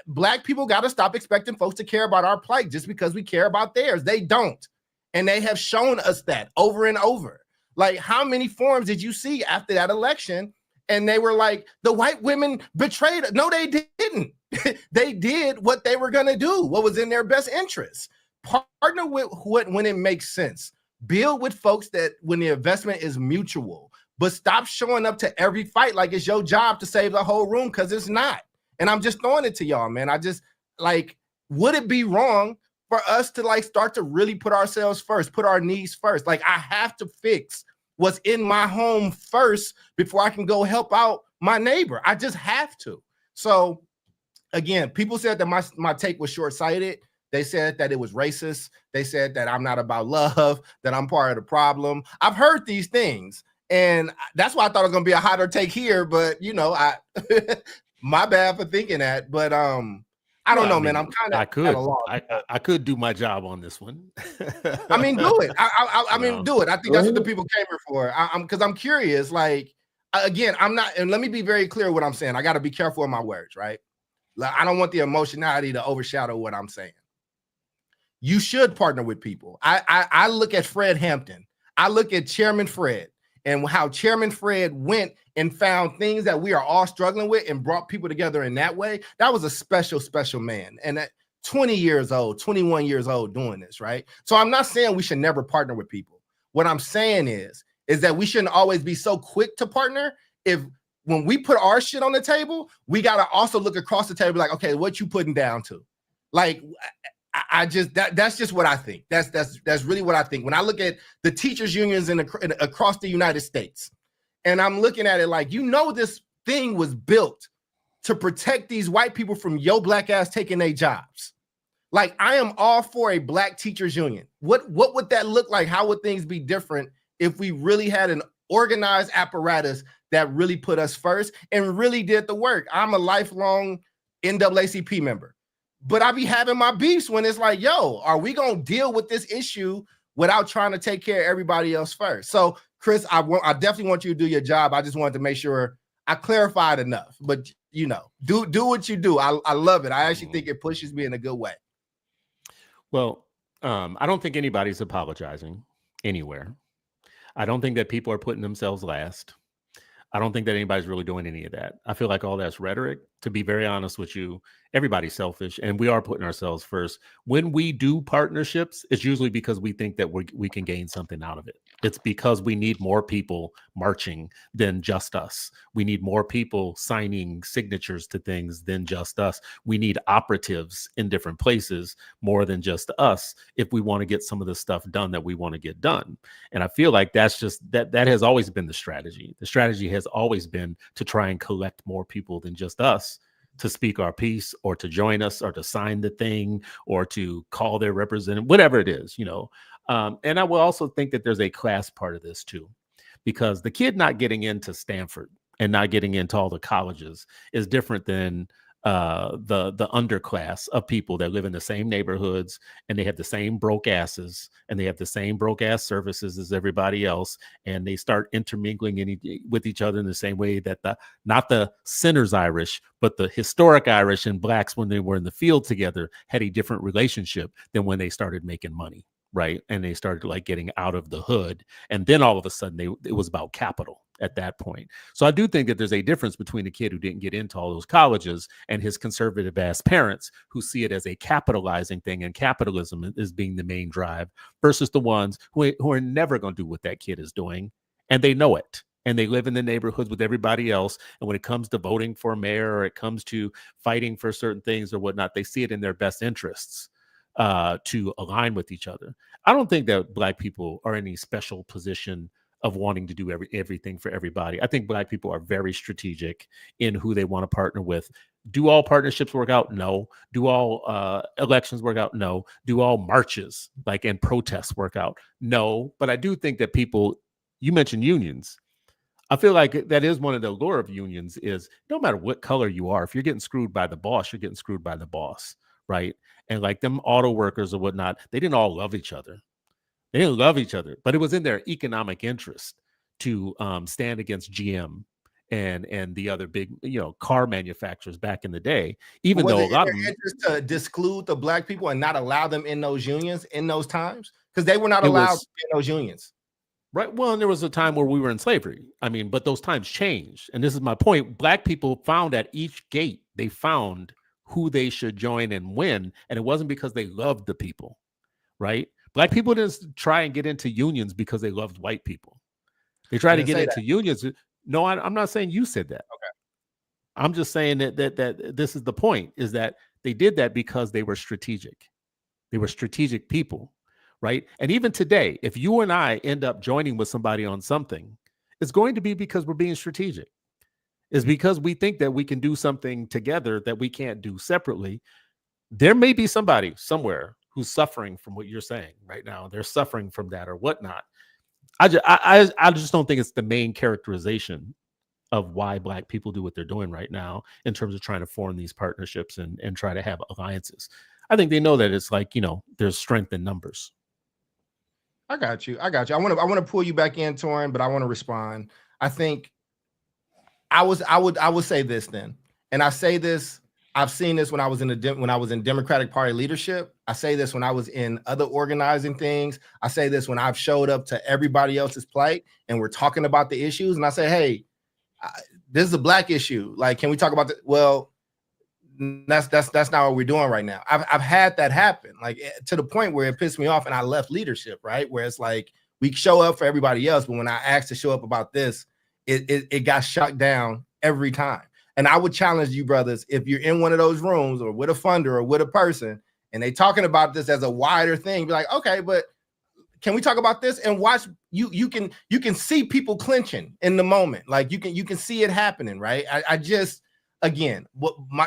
Black people got to stop expecting folks to care about our plight just because we care about theirs. They don't. And they have shown us that over and over. Like, how many forums did you see after that election? And they were like, the white women betrayed us. No, they didn't. They did what they were going to do, what was in their best interest. Partner with what when it makes sense. Build with folks that when the investment is mutual. But stop showing up to every fight like it's your job to save the whole room, because it's not. And I'm just throwing it to y'all, man. I just, like, would it be wrong for us to, like, start to really put ourselves first, put our needs first? Like, I have to fix what's in my home first before I can go help out my neighbor. I just have to. So, again, people said that my take was short-sighted. They said that it was racist. They said that I'm not about love, that I'm part of the problem. I've heard these things. And that's why I thought it was going to be a hotter take here. But, you know, my bad for thinking that. But I don't know, man. I'm kind of I could do my job on this one. I mean, do it. I mean, do it. I think that's what the people came here for. Because I'm curious. Like, again, I'm not. And let me be very clear what I'm saying. I got to be careful with my words, right? Like, I don't want the emotionality to overshadow what I'm saying. You should partner with people. I look at Fred Hampton. I look at Chairman Fred and how Chairman Fred went and found things that we are all struggling with and brought people together in that way. That was a special, special man. And at 20 years old, 21 years old doing this, right? So I'm not saying we should never partner with people. What I'm saying is that we shouldn't always be so quick to partner. When we put our shit on the table, we got to also look across the table like, okay, what you putting down to? Like, that's just what I think. That's really what I think. When I look at the teachers unions across the United States, and I'm looking at it like, you know, this thing was built to protect these white people from your black ass taking their jobs. Like, I am all for a black teachers union. What would that look like? How would things be different if we really had an organized apparatus that really put us first and really did the work? I'm a lifelong NAACP member. But I be having my beefs when it's like, yo, are we going to deal with this issue without trying to take care of everybody else first? So, Chris, I definitely want you to do your job. I just wanted to make sure I clarified enough. But, you know, do what you do. I love it. I actually think it pushes me in a good way. Well, I don't think anybody's apologizing anywhere. I don't think that people are putting themselves last. I don't think that anybody's really doing any of that. I feel like all that's rhetoric. To be very honest with you, everybody's selfish, and we are putting ourselves first. When we do partnerships, it's usually because we think that we can gain something out of it. It's because we need more people marching than just us. We need more people signing signatures to things than just us. We need operatives in different places more than just us if we want to get some of the stuff done that we want to get done. And I feel like that's just that has always been the strategy. The strategy has always been to try and collect more people than just us to speak our piece or to join us or to sign the thing or to call their representative, whatever it is, you know. And I will also think that there's a class part of this too, because the kid not getting into Stanford and not getting into all the colleges is different than the underclass of people that live in the same neighborhoods and they have the same broke asses and they have the same broke ass services as everybody else, and they start intermingling with each other in the same way that not the sinners Irish, but the historic Irish and blacks when they were in the field together had a different relationship than when they started making money, right? And they started like getting out of the hood, and then all of a sudden it was about capital at that point. So I do think that there's a difference between a kid who didn't get into all those colleges and his conservative ass parents who see it as a capitalizing thing and capitalism is being the main drive versus the ones who are never going to do what that kid is doing, and they know it. And they live in the neighborhoods with everybody else. And when it comes to voting for a mayor or it comes to fighting for certain things or whatnot, they see it in their best interests to align with each other. I don't think that black people are in any special position of wanting to do everything for everybody. I think black people are very strategic in who they want to partner with. Do all partnerships work out? No. Do all elections work out? No. Do all marches and protests work out? No. But I do think that people, you mentioned unions. I feel like that is one of the allure of unions is no matter what color you are, if you're getting screwed by the boss, you're getting screwed by the boss, right? And like them auto workers or whatnot, they didn't all love each other. They didn't love each other, but it was in their economic interest to stand against GM and the other big, car manufacturers back in the day. Even Was though it a in lot their of them, interest to disclude the black people and not allow them in those unions in those times? Because they were not it allowed was in those unions. right. Well, and there was a time where we were in slavery. I mean, but those times changed. And this is my point. Black people found at each gate, they found who they should join and when. And it wasn't because they loved the people, right? Black people didn't try and get into unions because they loved white people. They tried to Didn't get say into unions. No, I'm not saying you said that. Okay. I'm just saying that this is the point, is that they did that because they were strategic. They were strategic people, right? And even today, if you and I end up joining with somebody on something, it's going to be because we're being strategic. It's because we think that we can do something together that we can't do separately. There may be somebody somewhere who's suffering from what you're saying right now. They're suffering from that or whatnot. I just don't think it's the main characterization of why Black people do what they're doing right now in terms of trying to form these partnerships and try to have alliances. I think they know that it's like, there's strength in numbers. I got you. I want to pull you back in, Torin, but I want to respond. I think I would say this then, and I say this. I've seen this when I was in Democratic Party leadership. I say this when I was in other organizing things. I say this when I've showed up to everybody else's plight and we're talking about the issues. And I say, hey, this is a Black issue. Like, can we talk about that? Well, that's not what we're doing right now. I've had that happen, like to the point where it pissed me off and I left leadership, right? Where it's like we show up for everybody else, but when I asked to show up about this, it got shut down every time. And I would challenge you, brothers, if you're in one of those rooms or with a funder or with a person and they talking about this as a wider thing, be like, okay, but can we talk about this? And watch, you can see people clinching in the moment. Like you can see it happening, right? I just, again,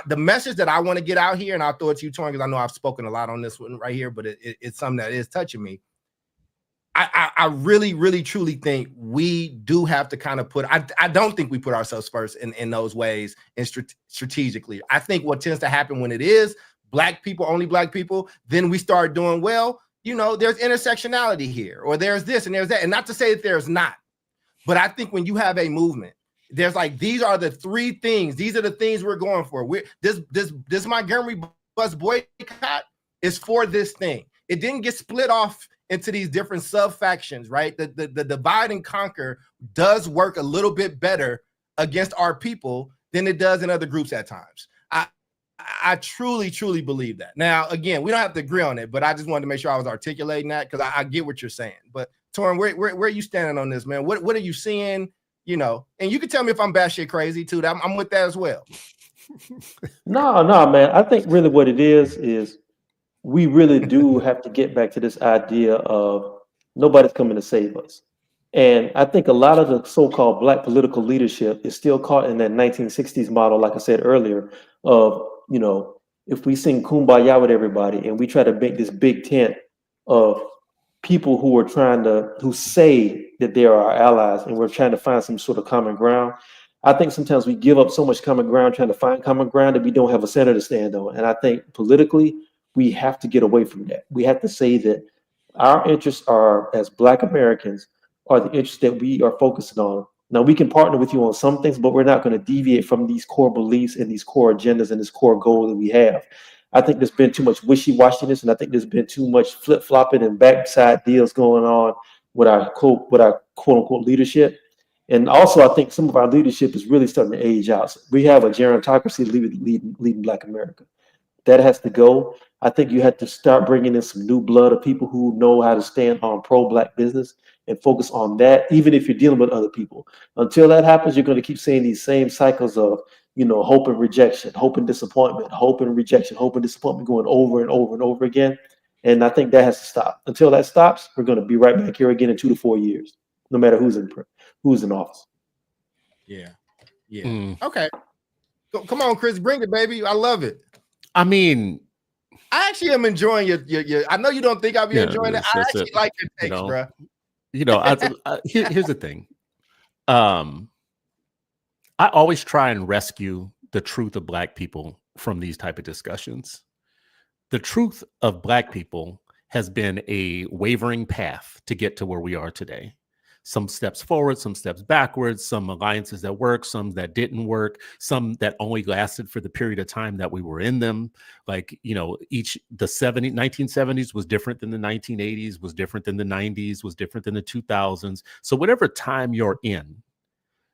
the message that I want to get out here, and I'll throw it to you, Torin, because I know I've spoken a lot on this one right here, but it's something that is touching me. I really, really, truly think we do have to kind of I don't think we put ourselves first in those ways and strategically. I think what tends to happen when it is Black people, only Black people, then we start doing, well, there's intersectionality here, or there's this and there's that. And not to say that there's not, but I think when you have a movement, there's like, these are the three things. These are the things we're going for. This Montgomery bus boycott is for this thing. It didn't get split off into these different sub factions, right? The divide and conquer does work a little bit better against our people than it does in other groups at times. I truly, truly believe that. Now, again, we don't have to agree on it, but I just wanted to make sure I was articulating that because I get what you're saying. But Torin, where are you standing on this, man? What are you seeing? And you can tell me if I'm batshit crazy too. I'm with that as well. No, man. I think really what it is we really do have to get back to this idea of nobody's coming to save us. And I think a lot of the so-called Black political leadership is still caught in that 1960s model, like I said earlier, of, if we sing Kumbaya with everybody and we try to make this big tent of people who say that they are our allies and we're trying to find some sort of common ground. I think sometimes we give up so much common ground trying to find common ground that we don't have a center to stand on. And I think politically, we have to get away from that. We have to say that our interests are, as Black Americans, are the interests that we are focusing on. Now, we can partner with you on some things, but we're not going to deviate from these core beliefs and these core agendas and this core goal that we have. I think there's been too much wishy-washiness, and I think there's been too much flip-flopping and backside deals going on with our quote-unquote leadership. And also, I think some of our leadership is really starting to age out. So we have a gerontocracy leading Black America. That has to go. I think you have to start bringing in some new blood of people who know how to stand on pro-Black business and focus on that, even if you're dealing with other people. Until that happens, you're going to keep seeing these same cycles of, hope and rejection, hope and disappointment, hope and rejection, hope and disappointment going over and over and over again. And I think that has to stop. Until that stops, we're going to be right back here again in 2 to 4 years, no matter who's in office. Yeah. Okay. Come on, Chris, bring it, baby. I love it. I mean, I actually am enjoying your I know you don't think I'll be enjoying it. I actually like your takes, bro. Here's the thing. I always try and rescue the truth of Black people from these type of discussions. the truth of Black people has been a wavering path to get to where we are today. Some steps forward, some steps backwards, some alliances that work, some that didn't work, some that only lasted for the period of time that we were in them. Like, you know, the 1970s was different than the 1980s, was different than the 90s, was different than the 2000s. So whatever time you're in,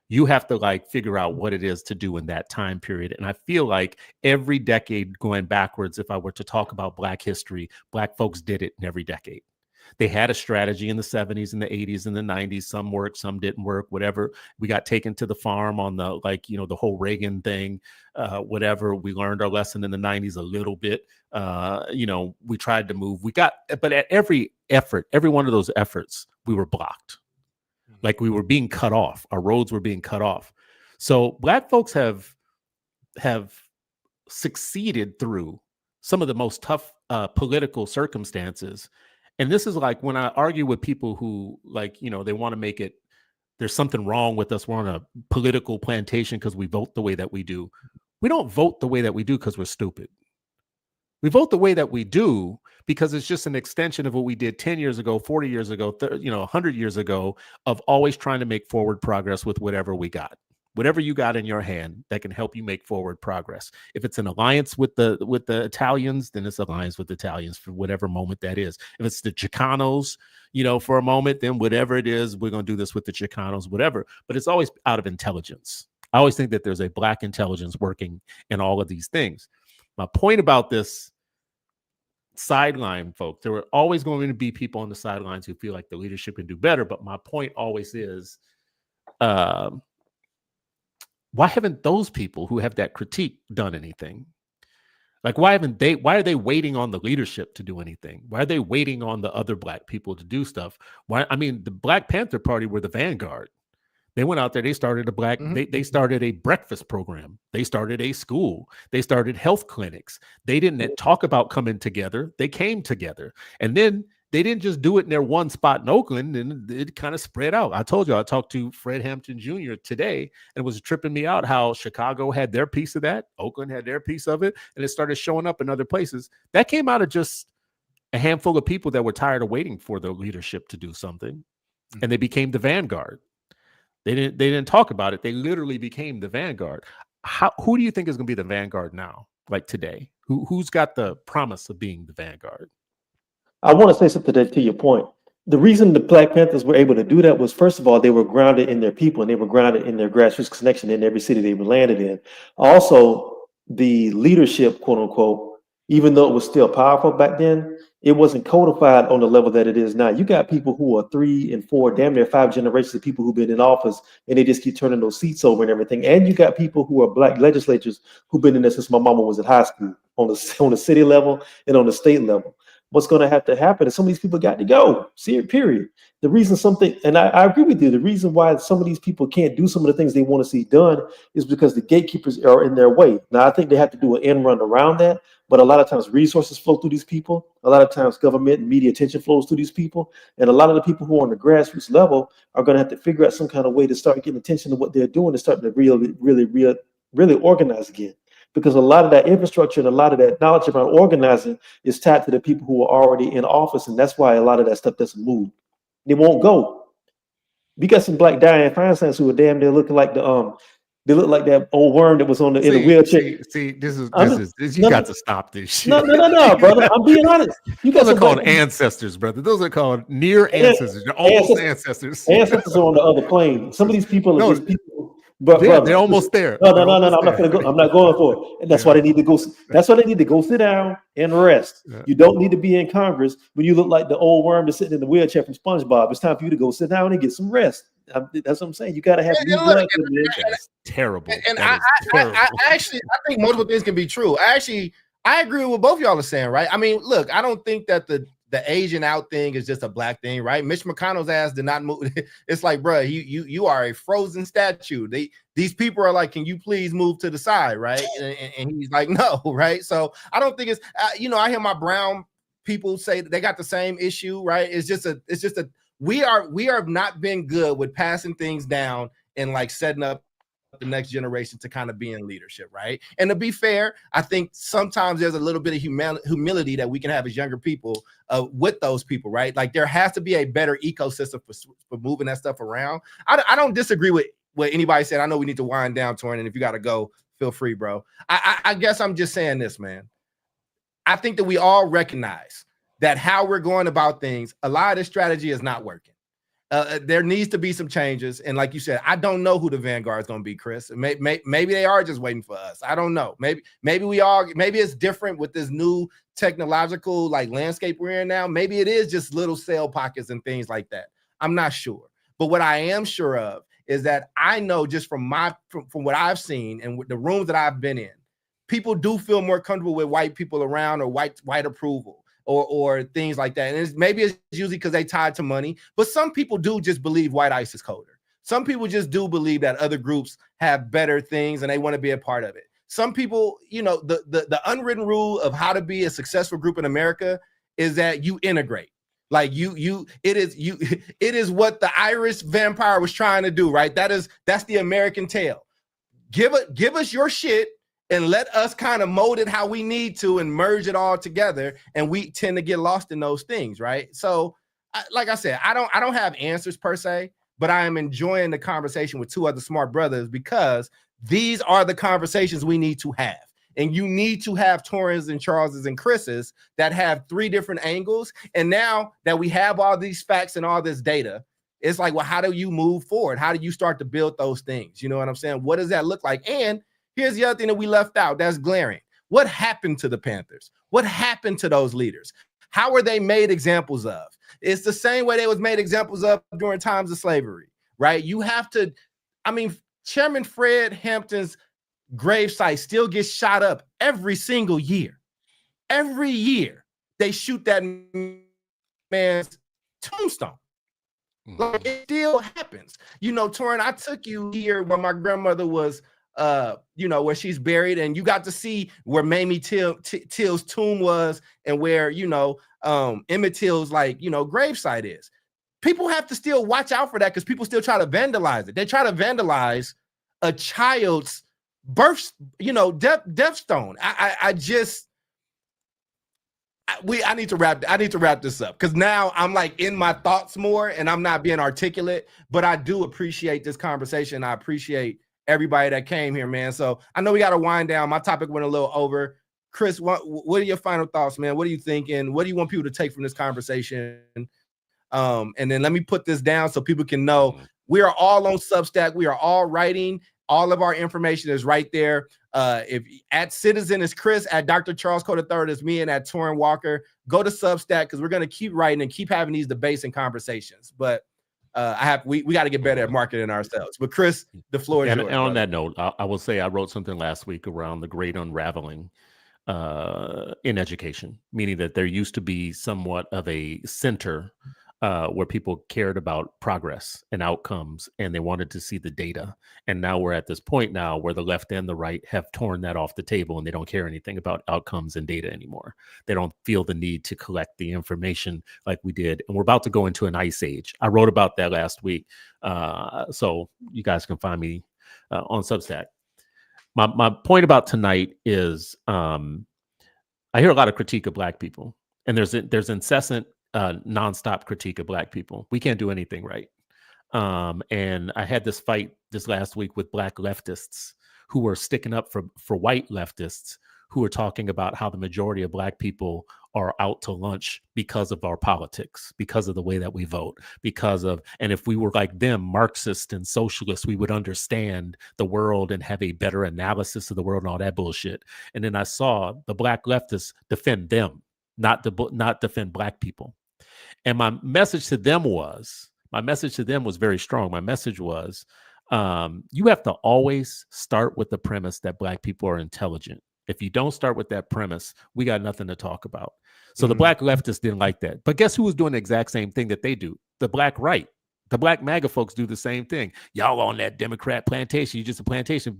you have to like figure out what it is to do in that time period. And I feel like every decade going backwards, if I were to talk about Black history, Black folks did it in every decade. They had a strategy in the 70s and the 80s and the 90s. Some worked, some didn't work, whatever. We got taken to the farm on the, like, you know, the whole Reagan thing, whatever. We learned our lesson in the 90s a little bit. You know, we tried to move. But at every effort, every one of those efforts, we were blocked. Like we were being cut off. Our roads were being cut off. So Black folks have succeeded through some of the most tough political circumstances. And this is like when I argue with people who, like, you know, they want to make it, there's something wrong with us. We're on a political plantation because we vote the way that we do. We don't vote the way that we do because we're stupid. We vote the way that we do because it's just an extension of what we did 10 years ago, 40 years ago, 100 years ago, of always trying to make forward progress with whatever we got. Whatever you got in your hand that can help you make forward progress. If it's an alliance with the Italians, then it's alliance with the Italians for whatever moment that is. If it's the Chicanos, you know, for a moment, then whatever it is, we're going to do this with the Chicanos, whatever. But it's always out of intelligence. I always think that there's a Black intelligence working in all of these things. My point about this sideline folk, there are always going to be people on the sidelines who feel like the leadership can do better. But my point always is, why haven't those people who have that critique done anything? Like, why are they waiting on the leadership to do anything? Why are they waiting on the other Black people to do stuff? The Black Panther Party were the vanguard. They went out there, they started they started a breakfast program. They started a school. They started health clinics. They didn't talk about coming together. They came together. And then they didn't just do it in their one spot in Oakland, and it kind of spread out. I told you, I talked to Fred Hampton Jr. today, and it was tripping me out how Chicago had their piece of that, Oakland had their piece of it, and it started showing up in other places. That came out of just a handful of people that were tired of waiting for their leadership to do something, and they became the vanguard. They didn't talk about it. They literally became the vanguard. Who do you think is going to be the vanguard now, like today? Who's got the promise of being the vanguard? I want to say something to your point. The reason the Black Panthers were able to do that was, first of all, they were grounded in their people and they were grounded in their grassroots connection in every city they were landed in. Also, the leadership, quote unquote, even though it was still powerful back then, it wasn't codified on the level that it is now. You got people who are 3 and 4, damn near 5 generations of people who've been in office, and they just keep turning those seats over and everything. And you got people who are Black legislators who've been in there since my mama was in high school, on the city level and on the state level. What's going to have to happen is some of these people got to go. See it, period. The reason and I agree with you, the reason why some of these people can't do some of the things they want to see done is because the gatekeepers are in their way. Now, I think they have to do an end run around that, but a lot of times resources flow through these people. A lot of times government and media attention flows through these people. And a lot of the people who are on the grassroots level are going to have to figure out some kind of way to start getting attention to what they're doing and starting to really organize again. Because a lot of that infrastructure and a lot of that knowledge about organizing is tied to the people who are already in office. And that's why a lot of that stuff doesn't move. They won't go. We got some Black Dianne Feinsteins who are damn near looking like they look like that old worm that was in the wheelchair. You got to stop this shit. No, brother. I'm being honest. Those are called ancestors, brother. Those are called near ancestors. They're almost ancestors. Ancestors are on the other plane. Some of these people are just people. But they're almost there. No. I'm not gonna go. I'm not going for it. And that's why they need to go. That's why they need to go sit down and rest. Yeah. You don't need to be in Congress when you look like the old worm that's sitting in the wheelchair from SpongeBob. It's time for you to go sit down and get some rest. That's what I'm saying. You got to have new blood. That's terrible. And I think multiple things can be true. I agree with what both y'all are saying, right? I mean, look, I don't think that the Asian out thing is just a Black thing, right? Mitch McConnell's ass did not move. It's like, bro, you are a frozen statue. These people are like, can you please move to the side, right? And he's like, no, right? So I don't think it's, I hear my brown people say that they got the same issue, right? We are not been good with passing things down and like setting up the next generation to kind of be in leadership, right? And to be fair, I think sometimes there's a little bit of humility that we can have as younger people with those people, right? Like there has to be a better ecosystem for moving that stuff around. I don't disagree with what anybody said. I know we need to wind down, Torrin, and if you got to go, feel free, bro. I guess I'm just saying this, man. I think that we all recognize that how we're going about things, a lot of this strategy is not working. There needs to be some changes. And like you said, I don't know who the vanguard is going to be, Chris. Maybe they are just waiting for us. I don't know. Maybe it's different with this new technological like landscape we're in now. Maybe it is just little cell pockets and things like that. I'm not sure. But what I am sure of is that I know just from what I've seen and with the rooms that I've been in, people do feel more comfortable with white people around or white approval. Or things like that. And maybe it's usually because they tied to money, but some people do just believe white ICE is colder. Some people just do believe that other groups have better things and they want to be a part of it. Some people, you know, the unwritten rule of how to be a successful group in America is that you integrate. Like it is what the Irish vampire was trying to do, right? That's the American tale. Give us your shit and let us kind of mold it how we need to and merge it all together. And we tend to get lost in those things, right? So, like I said, I don't have answers per se, but I am enjoying the conversation with two other smart brothers because these are the conversations we need to have. And you need to have Torrens and Charleses and Chris's that have three different angles. And now that we have all these facts and all this data, it's like, well, how do you move forward? How do you start to build those things? You know what I'm saying? What does that look like? And here's the other thing that we left out that's glaring. What happened to the Panthers? What happened to those leaders? How were they made examples of? It's the same way they was made examples of during times of slavery, right? You have to, I mean, Chairman Fred Hampton's gravesite still gets shot up every single year. Every year they shoot that man's tombstone. Like it still happens. You know, Torrin, I took you here where my grandmother was you know, where she's buried, and you got to see where Mamie Till's tomb was and where, you know, Emmett Till's like, you know, gravesite is. People have to still watch out for that because people still try to vandalize it. They try to vandalize a child's birth, you know, death stone. I need to wrap this up because now I'm like in my thoughts more and I'm not being articulate, but I do appreciate this conversation. I appreciate everybody that came here, man. So I know we got to wind down. My topic went a little over. Chris, what are your final thoughts, man? What are you thinking? What do you want people to take from this conversation? And then let me put this down so people can know we are all on Substack. We are all writing. All of our information is right there. If at Citizen is Chris, at Dr. Charles Cole III is me, and at Torrin Walker. Go to Substack because we're going to keep writing and keep having these debates and conversations. But we got to get better at marketing ourselves. But Chris, the floor is yours. And on that note, I will say I wrote something last week around the great unraveling in education, meaning that there used to be somewhat of a center where people cared about progress and outcomes, and they wanted to see the data. And now we're at this point now where the left and the right have torn that off the table, and they don't care anything about outcomes and data anymore. They don't feel the need to collect the information like we did. And we're about to go into an ice age. I wrote about that last week. So you guys can find me on Substack. My point about tonight is I hear a lot of critique of Black people, and there's incessant nonstop critique of Black people. We can't do anything right. And I had this fight this last week with Black leftists who were sticking up for white leftists who are talking about how the majority of Black people are out to lunch because of our politics, because of the way that we vote, and if we were like them, Marxist and socialists, we would understand the world and have a better analysis of the world and all that bullshit. And then I saw the Black leftists defend them, not defend Black people. And my message to them was very strong. My message was, you have to always start with the premise that Black people are intelligent. If you don't start with that premise, we got nothing to talk about. So the Black leftists didn't like that. But guess who was doing the exact same thing that they do? The Black right. The Black MAGA folks do the same thing. Y'all on that Democrat plantation. You just a plantation.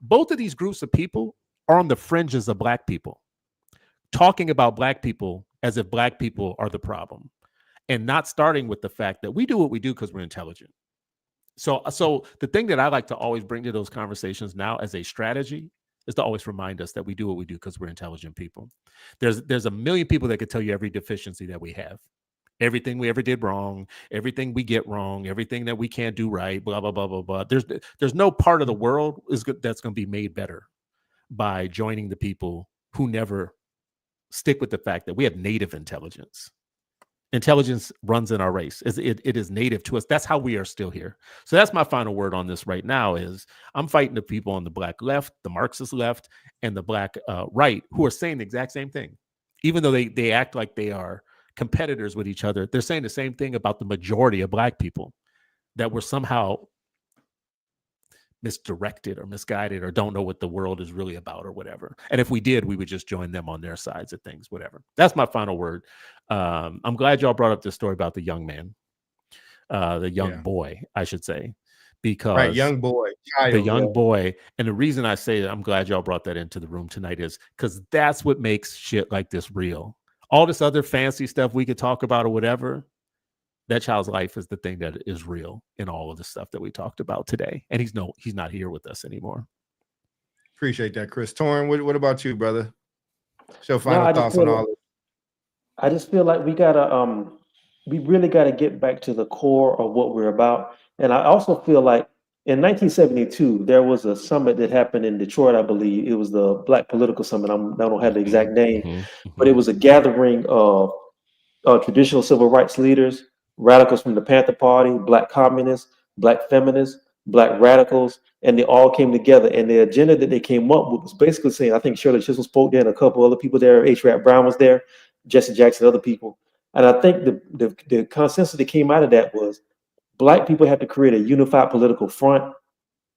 Both of these groups of people are on the fringes of Black people, talking about Black people as if Black people are the problem, and not starting with the fact that we do what we do because we're intelligent. So the thing that I like to always bring to those conversations now as a strategy is to always remind us that we do what we do because we're intelligent people. There's a million people that could tell you every deficiency that we have, everything we ever did wrong, everything we get wrong, everything that we can't do right, blah, blah, blah, blah, blah. There's no part of the world that's going to be made better by joining the people who never stick with the fact that we have native intelligence. Intelligence runs in our race. It is native to us. That's how we are still here. So that's my final word on this right now is I'm fighting the people on the black left, the Marxist left, and the black right who are saying the exact same thing. Even though they act like they are competitors with each other, they're saying the same thing about the majority of black people, that we're somehow misdirected or misguided or don't know what the world is really about or whatever. And if we did, we would just join them on their sides of things, whatever. That's my final word. I'm glad y'all brought up this story about the young man, the young boy, I should say, because young boy, child, the young boy. And the reason I say that I'm glad y'all brought that into the room tonight is because that's what makes shit like this real. All this other fancy stuff we could talk about or whatever, that child's life is the thing that is real in all of the stuff that we talked about today. And he's not here with us anymore. Appreciate that, Chris. Torrin, what about you, brother? So final thoughts on all of it. I just feel like we really gotta get back to the core of what we're about. And I also feel like in 1972, there was a summit that happened in Detroit, I believe. It was the Black Political Summit. I don't have the exact name, but it was a gathering of traditional civil rights leaders, radicals from the Panther Party, black communists, black feminists, black radicals, and they all came together. And the agenda that they came up with was basically saying, I think Shirley Chisholm spoke there and a couple other people there, H. Rap Brown was there, Jesse Jackson, other people. And I think the consensus that came out of that was black people have to create a unified political front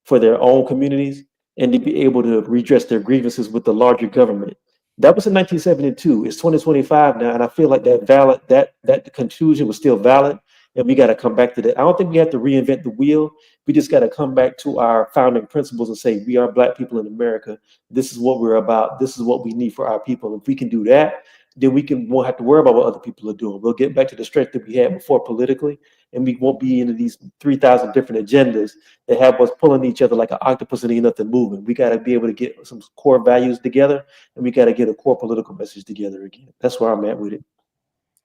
for their own communities and to be able to redress their grievances with the larger government. That was in 1972. It's 2025 now, and I feel like that conclusion was still valid, and we got to come back to that. I don't think we have to reinvent the wheel. We just got to come back to our founding principles and say, we are black people in America. This is what we're about. This is what we need for our people. If we can do that, then won't have to worry about what other people are doing. We'll get back to the strength that we had before politically, and we won't be into these 3,000 different agendas that have us pulling each other like an octopus and ain't nothing moving. We got to be able to get some core values together, and we got to get a core political message together again. That's where I'm at with it.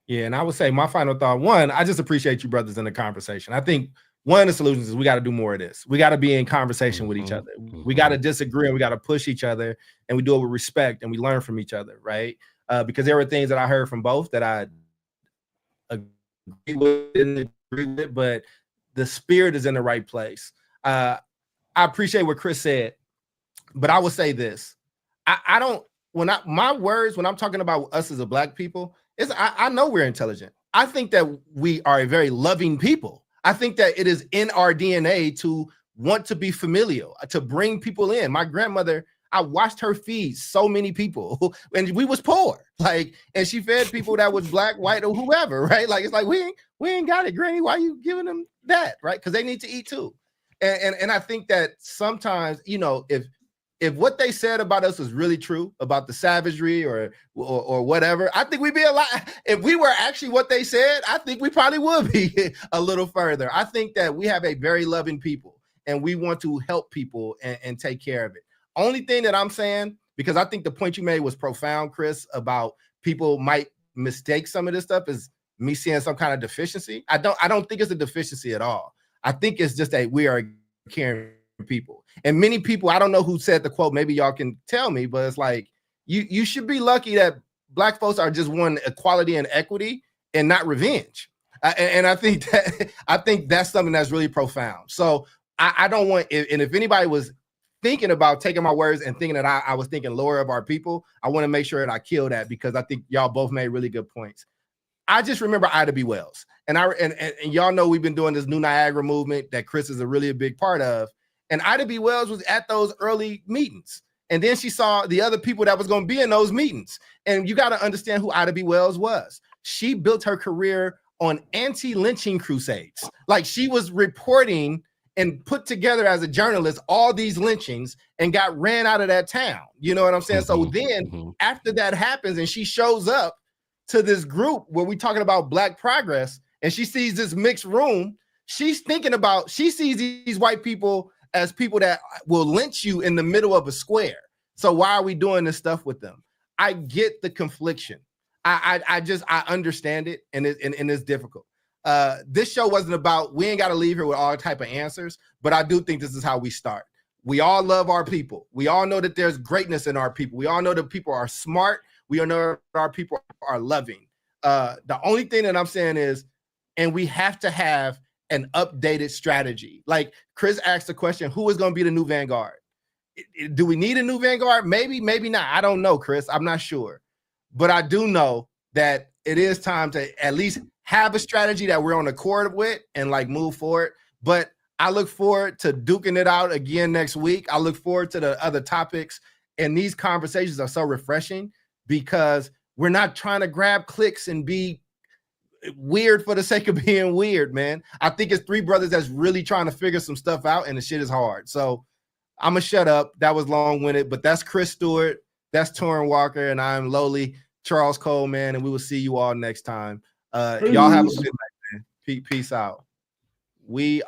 Yeah, and I would say my final thought, one, I just appreciate you brothers in the conversation. I think one of the solutions is we got to do more of this. We got to be in conversation with each other. We got to disagree and we got to push each other, and we do it with respect and we learn from each other, right? Because there were things that I heard from both that I agree with, didn't agree with, but the spirit is in the right place. I appreciate what Chris said, but I will say this. When I'm talking about us as a black people, I know we're intelligent. I think that we are a very loving people. I think that it is in our DNA to want to be familial, to bring people in. My grandmother, I watched her feed so many people, and we was poor, and she fed people that was black, white, or whoever, right? Like, it's like, we ain't got it, Granny. Why you giving them that, right? Because they need to eat too. And I think that sometimes, if what they said about us is really true, about the savagery or whatever, I think we'd be a lot. If we were actually what they said, I think we probably would be a little further. I think that we have a very loving people, and we want to help people and take care of it. Only thing that I'm saying, because I think the point you made was profound, Chris, about people might mistake some of this stuff as me seeing some kind of deficiency. I don't think it's a deficiency at all. I think it's just that we are caring people. And many people, I don't know who said the quote, maybe y'all can tell me, but it's like, you should be lucky that black folks are just wanting equality and equity and not revenge. And I think that's something that's really profound. So I don't want, and if anybody was thinking about taking my words and thinking that I was thinking lower of our people, I want to make sure that I kill that, because I think y'all both made really good points. I just remember Ida B. Wells, and y'all know we've been doing this New Niagara movement that Chris is a big part of. And Ida B. Wells was at those early meetings. And then she saw the other people that was going to be in those meetings. And you got to understand who Ida B. Wells was. She built her career on anti-lynching crusades. Like, she was reporting and put together as a journalist all these lynchings and got ran out of that town. You know what I'm saying? So then after that happens and she shows up to this group where we're talking about Black progress, and she sees this mixed room, She's thinking about, she sees these white people as people that will lynch you in the middle of a square. So why are we doing this stuff with them? I get the confliction. I understand it, and it's difficult. This show wasn't about, we ain't got to leave here with all type of answers, but I do think this is how we start. We all love our people. We all know that there's greatness in our people. We all know that people are smart. We all know that our people are loving. The only thing that I'm saying is, and we have to have an updated strategy. Like Chris asked the question, who is going to be the new Vanguard? Do we need a new Vanguard? Maybe, maybe not. I don't know, Chris. I'm not sure. But I do know that it is time to at least have a strategy that we're on accord with and like move forward. But I look forward to duking it out again next week. I look forward to the other topics. And these conversations are so refreshing because we're not trying to grab clicks and be weird for the sake of being weird, man. I think it's three brothers that's really trying to figure some stuff out, and the shit is hard. So I'm going to shut up. That was long-winded, but that's Chris Stewart. That's Torrin Walker, and I'm lowly Charles Coleman, and we will see you all next time. Y'all have a good night, man. Peace out. We